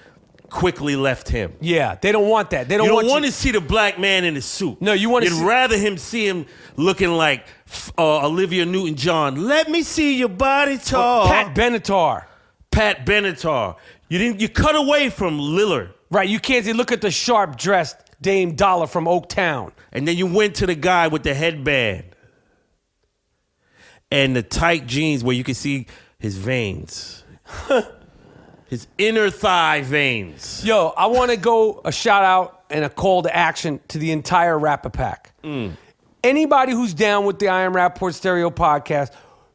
quickly left him. Yeah, they don't want that. They don't want to see the black man in the suit. No, you want to. You'd rather him see him looking like Olivia Newton-John. Let me see your body talk. Pat Benatar. You cut away from Lillard. Right, you can't say, look at the sharp dressed Dame Dollar from Oaktown. And then you went to the guy with the headband and the tight jeans where you can see his veins. His inner thigh veins. Yo, I want to go a shout out and a call to action to the entire Rappapack. Anybody who's down with the I Am Rapaport Stereo podcast,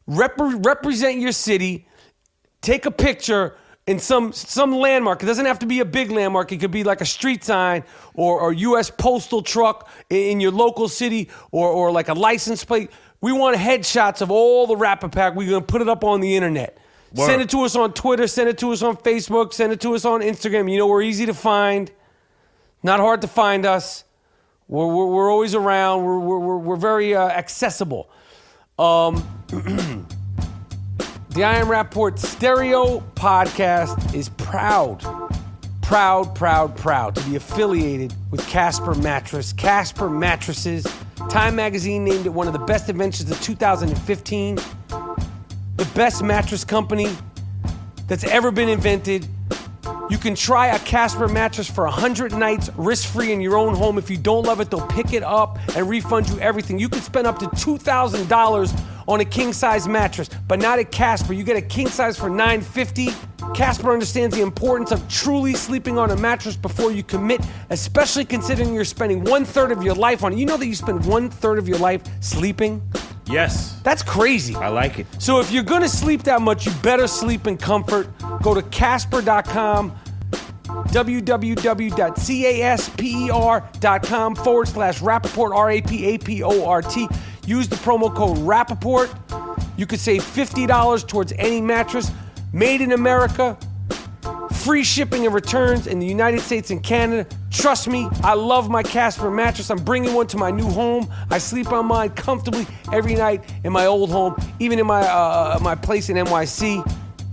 represent your city, take a picture in some landmark. It doesn't have to be a big landmark. It could be like a street sign or U.S. postal truck in your local city or like a license plate. We want headshots of all the Rappapack. We're going to put it up on the internet. Word. Send it to us on Twitter. Send it to us on Facebook. Send it to us on Instagram. We're easy to find. Not hard to find us. We're always around. We're very accessible. The I Am Rapaport Stereo podcast is proud to be affiliated with Casper Mattress. Casper Mattresses. Time Magazine named it one of the best inventions of 2015. The best mattress company that's ever been invented. You can try a Casper mattress for 100 nights risk-free in your own home. If you don't love it, they'll pick it up and refund you everything. You can spend up to $2,000 on a king-size mattress, but not at Casper. You get a king size for $950. Casper understands the importance of truly sleeping on a mattress before you commit, especially considering you're spending 1/3 of your life on it. You know that you spend 1/3 of your life sleeping? Yes. That's crazy. I like it. So if you're going to sleep that much, you better sleep in comfort. Go to Casper.com, www.casper.com/Rapaport, R-A-P-A-P-O-R-T. Use the promo code Rapaport. You could save $50 towards any mattress. Made in America. Free shipping and returns in the United States and Canada. Trust me, I love my Casper mattress. I'm bringing one to my new home. I sleep on mine comfortably every night in my old home, even in my place in NYC.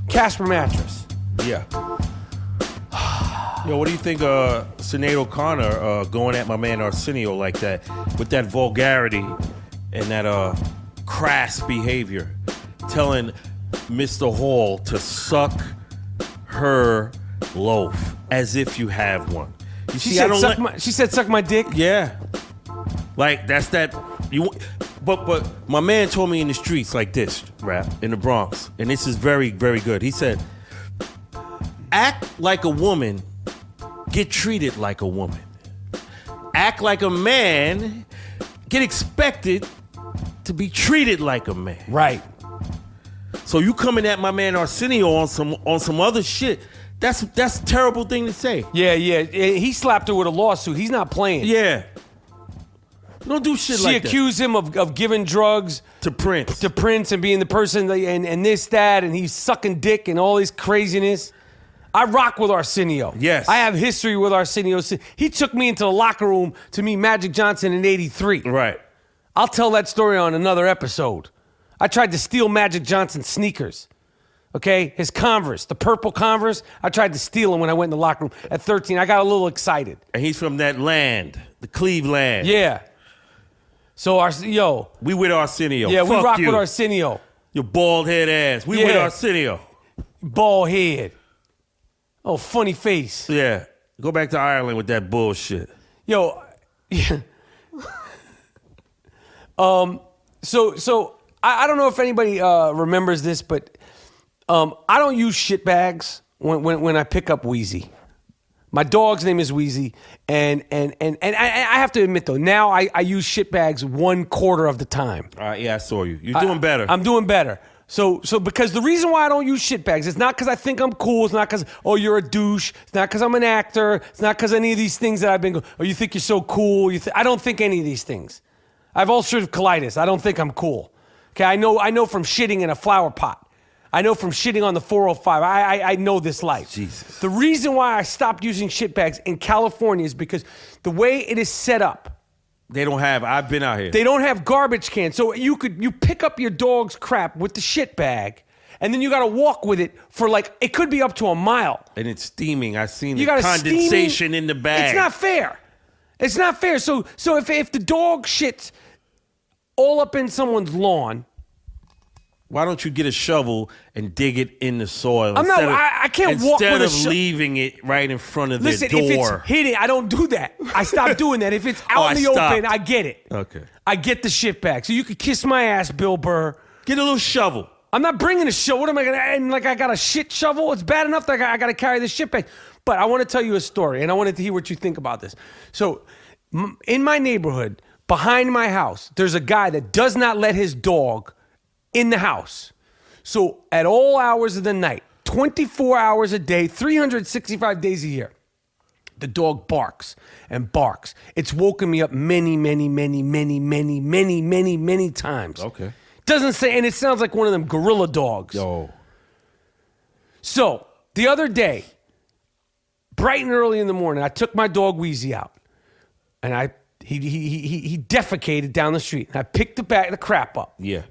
Casper mattress. Yeah. Yo, what do you think Sinead O'Connor going at my man Arsenio like that with that vulgarity and that crass behavior, telling Mr. Hall to suck her loaf as if you have one? You She see, said, suck my dick. Yeah, like that's that. But my man told me in the streets like this, rap in the Bronx, and this is very, very good. He said, "Act like a woman, get treated like a woman. Act like a man, get expected to be treated like a man." Right. So you coming at my man Arsenio on some other shit? That's a terrible thing to say. Yeah. He slapped her with a lawsuit. He's not playing. Yeah. Don't do shit She like that. accused him of giving drugs To Prince. to Prince and being the person and this, that, and he's sucking dick and all this craziness. I rock with Arsenio. Yes. I have history with Arsenio. He took me into the locker room to meet Magic Johnson in '83. Right. I'll tell that story on another episode. I tried to steal Magic Johnson's sneakers. Okay? His Converse, the purple Converse. I tried to steal them when I went in the locker room at 13. I got a little excited. And he's from that land, the Cleveland. Yeah. So, We with Arsenio. yeah, we Fuck rock you. with Arsenio. Your bald head ass. We with Yeah. Arsenio. Bald head. Oh, funny face. Yeah. Go back to Ireland with that bullshit. Yo, yeah. So I don't know if anybody remembers this, but I don't use shit bags when I pick up Wheezy. My dog's name is Wheezy, and I have to admit though, now I use shit bags 1/4 of the time. All right, yeah, I saw you. You're doing better. I'm doing better. So because the reason why I don't use shit bags, it's not because I think I'm cool. It's not because, oh, you're a douche. It's not because I'm an actor. It's not because any of these things that I've been, oh, you think you're so cool. I don't think any of these things. I have ulcerative colitis. I don't think I'm cool. Okay, I know from shitting in a flower pot. I know from shitting on the 405. I know this life. Jesus. The reason why I stopped using shit bags in California is because the way it is set up, They don't have, I've been out here. they don't have garbage cans. So you pick up your dog's crap with the shit bag, and then you got to walk with it for it could be up to a mile. And it's steaming. I seen You the got condensation in the bag. It's not fair. It's not fair. So if the dog shits all up in someone's lawn, Why don't you get a shovel and dig it in the soil? I can't walk with a Instead of shovel. leaving it right in front of listen, their if door. it's hidden, I don't do that. I stopped doing that. If it's out in the open, I get it. Okay. I get the shit bag. So you could kiss my ass, Bill Burr. Get a little shovel. I'm not bringing a shovel. What am I going to, and I got a shit shovel? It's bad enough that I got to carry the shit bag. But I want to tell you a story, and I wanted to hear what you think about this. So in my neighborhood, behind my house, there's a guy that does not let his dog in the house. So at all hours of the night, 24 hours a day, 365 days a year, the dog barks and barks. It's woken me up many, many, many, many, many, many, many, many times. Okay. Doesn't say, and it sounds like one of them gorilla dogs. Yo. So the other day, bright and early in the morning, I took my dog Wheezy out, and he defecated down the street. And I picked the crap up. Yeah.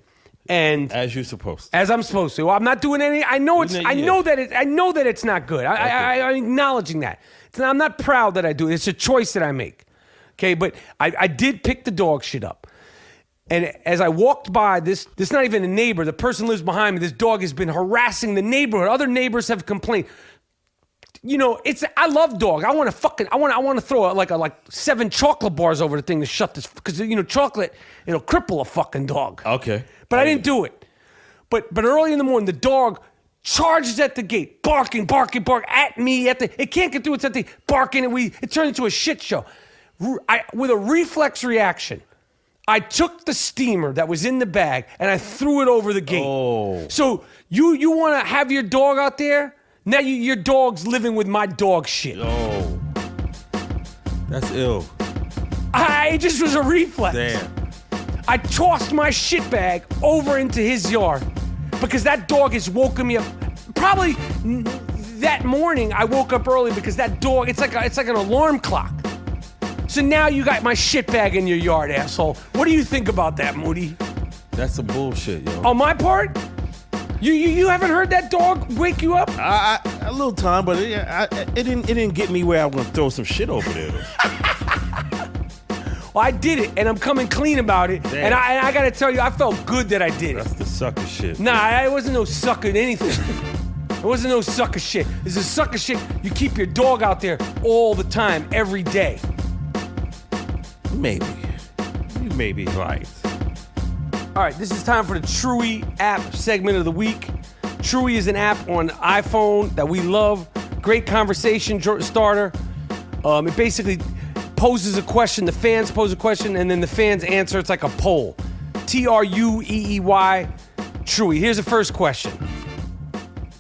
And As you're supposed to. as I'm supposed to. Well, I'm not doing any. I know it's. I know that it's not good. I'm acknowledging that. I'm not proud that I do it. It's a choice that I make. Okay, but I did pick the dog shit up. And as I walked by, this not even a neighbor. The person lives behind me. This dog has been harassing the neighborhood. Other neighbors have complained. You know, I love dog. I want to throw like 7 chocolate bars over the thing to shut this, because chocolate, it'll cripple a fucking dog. Okay. But I didn't do it. But early in the morning, the dog charges at the gate, barking at me. It can't get through. It's at the barking, and it turned into a shit show. With a reflex reaction, I took the steamer that was in the bag and I threw it over the gate. Oh. So you want to have your dog out there? Now your dog's living with my dog shit. Oh. That's ill. It just was a reflex. Damn. I tossed my shit bag over into his yard because that dog has woken me up. Probably that morning I woke up early because that dog, it's like an alarm clock. So now you got my shit bag in your yard, asshole. What do you think about that, Moody? That's some bullshit, yo. On my part? You haven't heard that dog wake you up? A little time, but it didn't get me where I was gonna throw some shit over there, though. Well, I did it, and I'm coming clean about it. Damn. And I got to tell you, I felt good that I did it. That's the sucker shit. Nah, it wasn't no sucker anything. It wasn't no sucker shit. It's a sucker shit. You keep your dog out there all the time, every day. Maybe. You may be right. All right, this is time for the Truey app segment of the week. Truey is an app on iPhone that we love. Great conversation starter. It basically poses a question. The fans pose a question, and then the fans answer. It's like a poll. Truey. Truey. Here's the first question.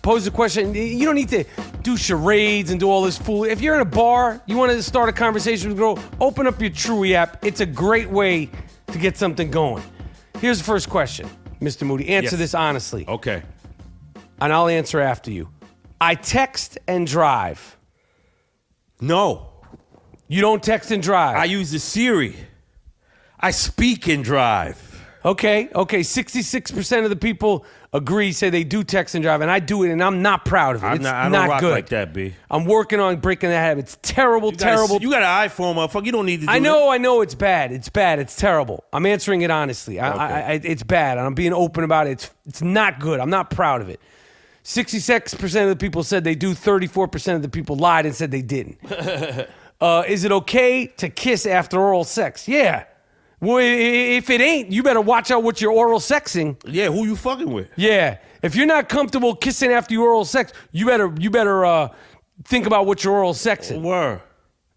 Pose a question. You don't need to do charades and do all this fool. If you're in a bar, you want to start a conversation with a girl, open up your Truey app. It's a great way to get something going. Here's the first question, Mr. Moody. Answer this honestly. Okay. And I'll answer after you. I text and drive. No. You don't text and drive. I use the Siri. I speak and drive. Okay. 66% of the people agree, say they do text and drive, and I do it, and I'm not proud of it. It's I don't not rock good. like that, B. I'm working on breaking that habit. It's terrible. You got an iPhone, motherfucker. You don't need to do I know it's bad. It's bad. It's terrible. I'm answering it honestly. It's bad, and I'm being open about it. It's not good. I'm not proud of it. 66% of the people said they do. 34% of the people lied and said they didn't. Is it okay to kiss after oral sex? Yeah. Well, if it ain't, you better watch out what you're oral sexing. Yeah, who you fucking with? Yeah. If you're not comfortable kissing after your oral sex, you better think about what you're oral sexing. Word.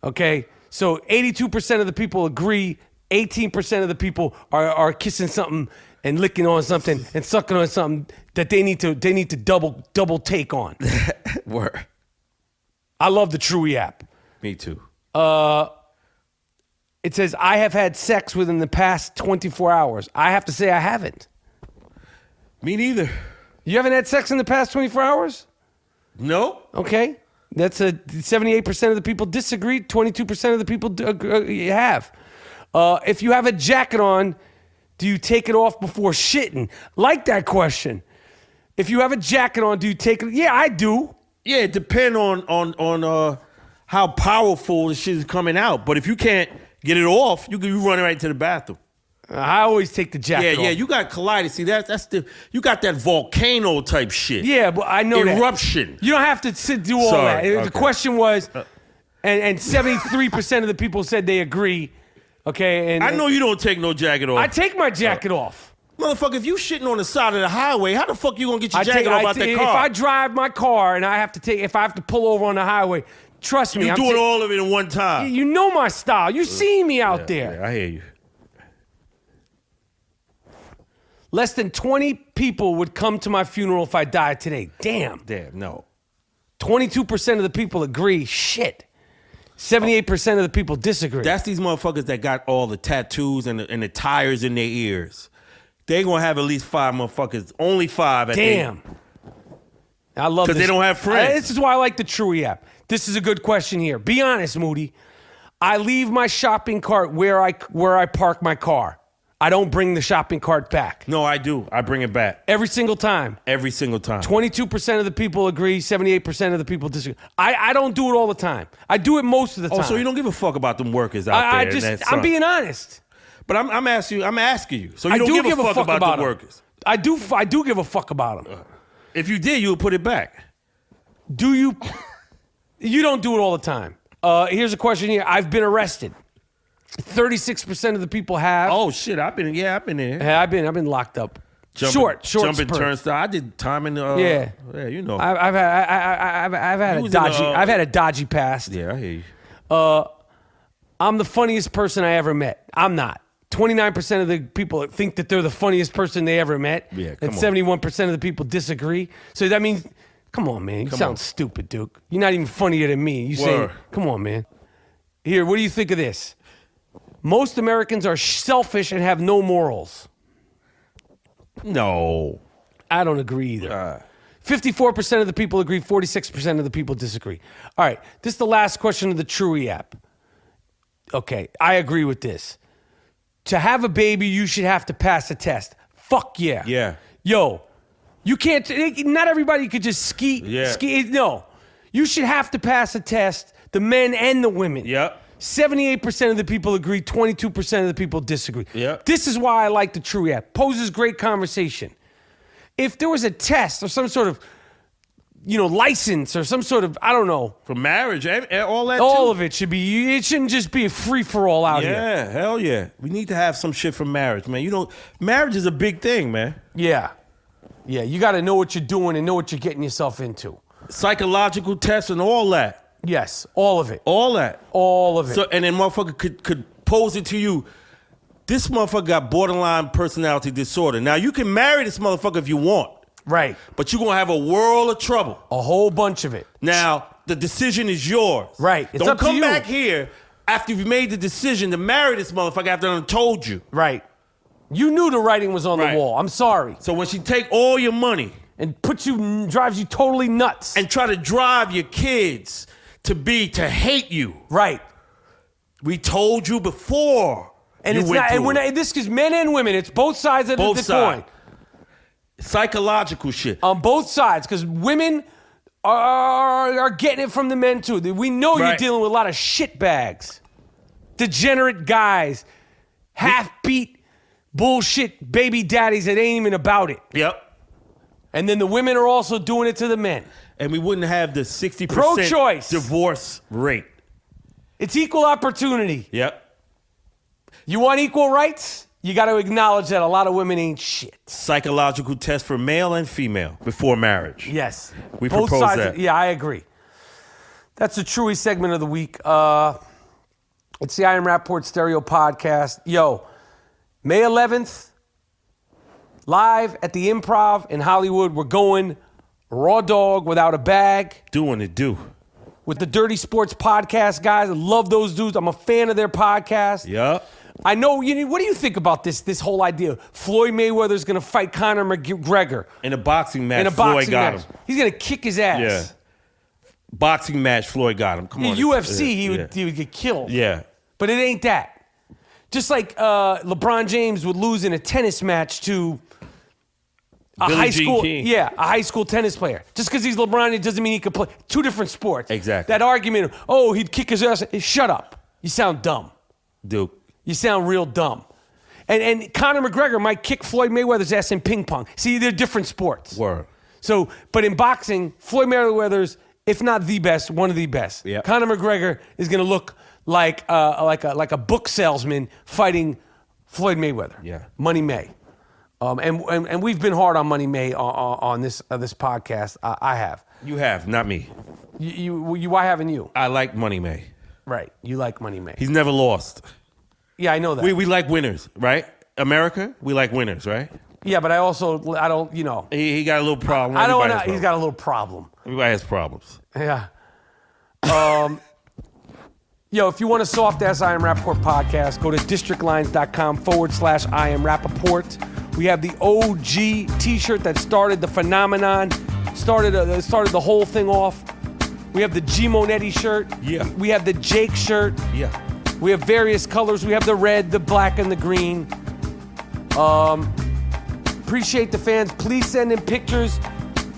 Okay? So 82% of the people agree. 18% of the people are kissing something and licking on something and sucking on something that they need to double take on. Word. I love the Truey app. Me too. It says, I have had sex within the past 24 hours. I have to say I haven't. Me neither. You haven't had sex in the past 24 hours? No. Okay. That's 78% of the people disagree. 22% of the people have. If you have a jacket on, do you take it off before shitting? Like that question. If you have a jacket on, do you take it? Yeah, I do. Yeah, it depends on how powerful the shit is coming out. But if you can't get it off, you run right to the bathroom. I always take the jacket off. Yeah, you got colitis. See, you got that volcano type shit. Yeah, but I know eruption. You don't have to do all that. Okay. The question was, and 73% of the people said they agree. Okay, and I know you don't take no jacket off. I take my jacket off. Motherfucker, if you shitting on the side of the highway, how the fuck you gonna get your jacket off out that car? If I drive my car and if I have to pull over on the highway, trust me, you're doing all of it in one time. You know my style. You see me out there. Yeah, I hear you. Less than 20 people would come to my funeral if I died today. Damn, no. 22% of the people agree. Shit. 78% of the people disagree. That's these motherfuckers that got all the tattoos and the tires in their ears. They gonna have at least 5 motherfuckers. Only 5 at Damn. I love this. Because they don't have friends. This is why I like the Truey app. This is a good question here. Be honest, Moody. I leave my shopping cart where I park my car. I don't bring the shopping cart back. No, I do. I bring it back. Every single time. Every single time. 22% of the people agree. 78% of the people disagree. I don't do it all the time. I do it most of the time. Oh, so you don't give a fuck about them workers out there? I'm being honest. But I'm asking you. So you don't give a fuck about the workers? I do give a fuck about them. If you did, you would put it back. Do you? You don't do it all the time. Here's a question here. I've been arrested. 36% of the people have. Oh shit! I've been there. Yeah, I've been locked up. Short jumping spurt. turnstile. I did time in the. Yeah, you know. I've had a dodgy past. Yeah, I hear you. I'm the funniest person I ever met. I'm not. 29% of the people think that they're the funniest person they ever met. Yeah, and 71% of the people disagree. So that means, come on, man. You sound stupid, Duke. You're not even funnier than me. You say, come on, man. Here, what do you think of this? Most Americans are selfish and have no morals. No. I don't agree either. 54% of the people agree, 46% of the people disagree. All right, this is the last question of the Truey app. Okay, I agree with this. To have a baby, you should have to pass a test. Fuck yeah. Yeah. Yo, you can't, not everybody could just ski. Yeah. No, you should have to pass a test, the men and the women. Yep. 78% of the people agree, 22% of the people disagree. Yep. This is why I like the Truey app. Poses great conversation. If there was a test or some sort of, license or some sort of, I don't know. For marriage, all that All of it should be, it shouldn't just be a free-for-all out here. Yeah, hell yeah. We need to have some shit for marriage, man. Marriage is a big thing, man. Yeah. Yeah, you got to know what you're doing and know what you're getting yourself into. Psychological tests and all that. Yes, all of it. All that. All of it. So, and then motherfucker could pose it to you. This motherfucker got borderline personality disorder. Now, you can marry this motherfucker if you want. Right. But you're going to have a world of trouble. A whole bunch of it. Now, the decision is yours. Right. It's Don't up to come you. back here after you've made the decision to marry this motherfucker after I done told you. Right. You knew the writing was on Right. the wall. I'm sorry. So when she take all your money And drives you totally nuts. and try to drive your kids to hate you. Right. We told you before. And you it's went not, and through when it. this is men and women, it's both sides of Both the sides. coin. Psychological shit. On both sides, because women are getting it from the men too. We know you're Right. dealing with a lot of shit bags, degenerate guys, half-beat bullshit baby daddies that ain't even about it. Yep. And then the women are also doing it to the men. And we wouldn't have the 60% Pro-choice. divorce rate. It's equal opportunity. Yep. You want equal rights? You got to acknowledge that a lot of women ain't shit. Psychological test for male and female before marriage. Yes. We Both propose sides. that. Yeah, I agree. That's the Truey segment of the week. It's the I Am Rapaport Stereo Podcast. Yo, May 11th, live at the Improv in Hollywood. We're going raw dog without a bag Doing it do. with the Dirty Sports Podcast guys. I love those dudes. I'm a fan of their podcast. Yep. I know. What do you think about this whole idea? Floyd Mayweather's going to fight Conor McGregor In a boxing match, in a Floyd boxing got match. him. He's going to kick his ass. Yeah. Boxing match, Floyd got him. Come In on. UFC, Yeah. he would get killed. Yeah. But it ain't that. Just like LeBron James would lose in a tennis match to a Billie high Jean school, King. a high school tennis player. Just because he's LeBron, it doesn't mean he could play. Two different sports. Exactly. That argument of, he'd kick his ass. Shut up. You sound dumb. Duke. You sound real dumb. And Conor McGregor might kick Floyd Mayweather's ass in ping pong. See, they're different sports. Word. So, but in boxing, Floyd Mayweather's, if not the best, one of the best. Yep. Conor McGregor is going to look like a book salesman fighting Floyd Mayweather. Yeah. Money May. And we've been hard on Money May on this podcast. I have. You have, not me. Why haven't you? I like Money May. Right. You like Money May. He's never lost. Yeah, I know that. We like winners, right? America, we like winners, right? Yeah, but I don't, He got a little problem. I don't Everybody want has to, he's problems. got a little problem. Everybody has problems. Yeah. Yo, if you want a soft-ass I Am Rapaport podcast, go to districtlines.com/I Am Rapaport. We have the OG t-shirt that started the phenomenon, started the whole thing off. We have the G Monetti shirt. Yeah. We have the Jake shirt. Yeah. We have various colors. We have the red, the black, and the green. Appreciate the fans. Please send in pictures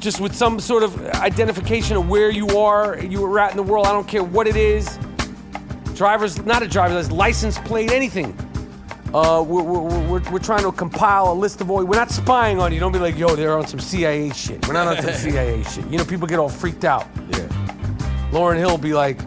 just with some sort of identification of where you are at in the world. I don't care what it is. Not a driver's license plate, anything. We're trying to compile a list of all. We're not spying on you. Don't be like, yo, they're on some CIA shit. We're not on some CIA shit. You know, people get all freaked out. Yeah. Lauryn Hill be like,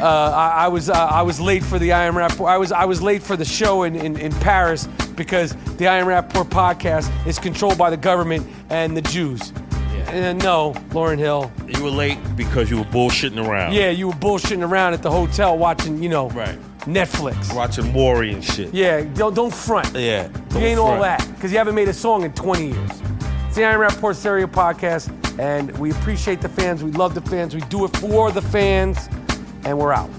I was late for the I Am Rapaport. I was late for the show in Paris because the I Am Rapaport podcast is controlled by the government and the Jews. Yeah. And no, Lauryn Hill. You were late because you were bullshitting around. Yeah, you were bullshitting around at the hotel watching, Right. Netflix. Watching Maury and shit. Yeah, don't front. Yeah. You ain't all that because you haven't made a song in 20 years. It's the I Am Rapaport Stereo Podcast, and we appreciate the fans. We love the fans. We do it for the fans, and we're out.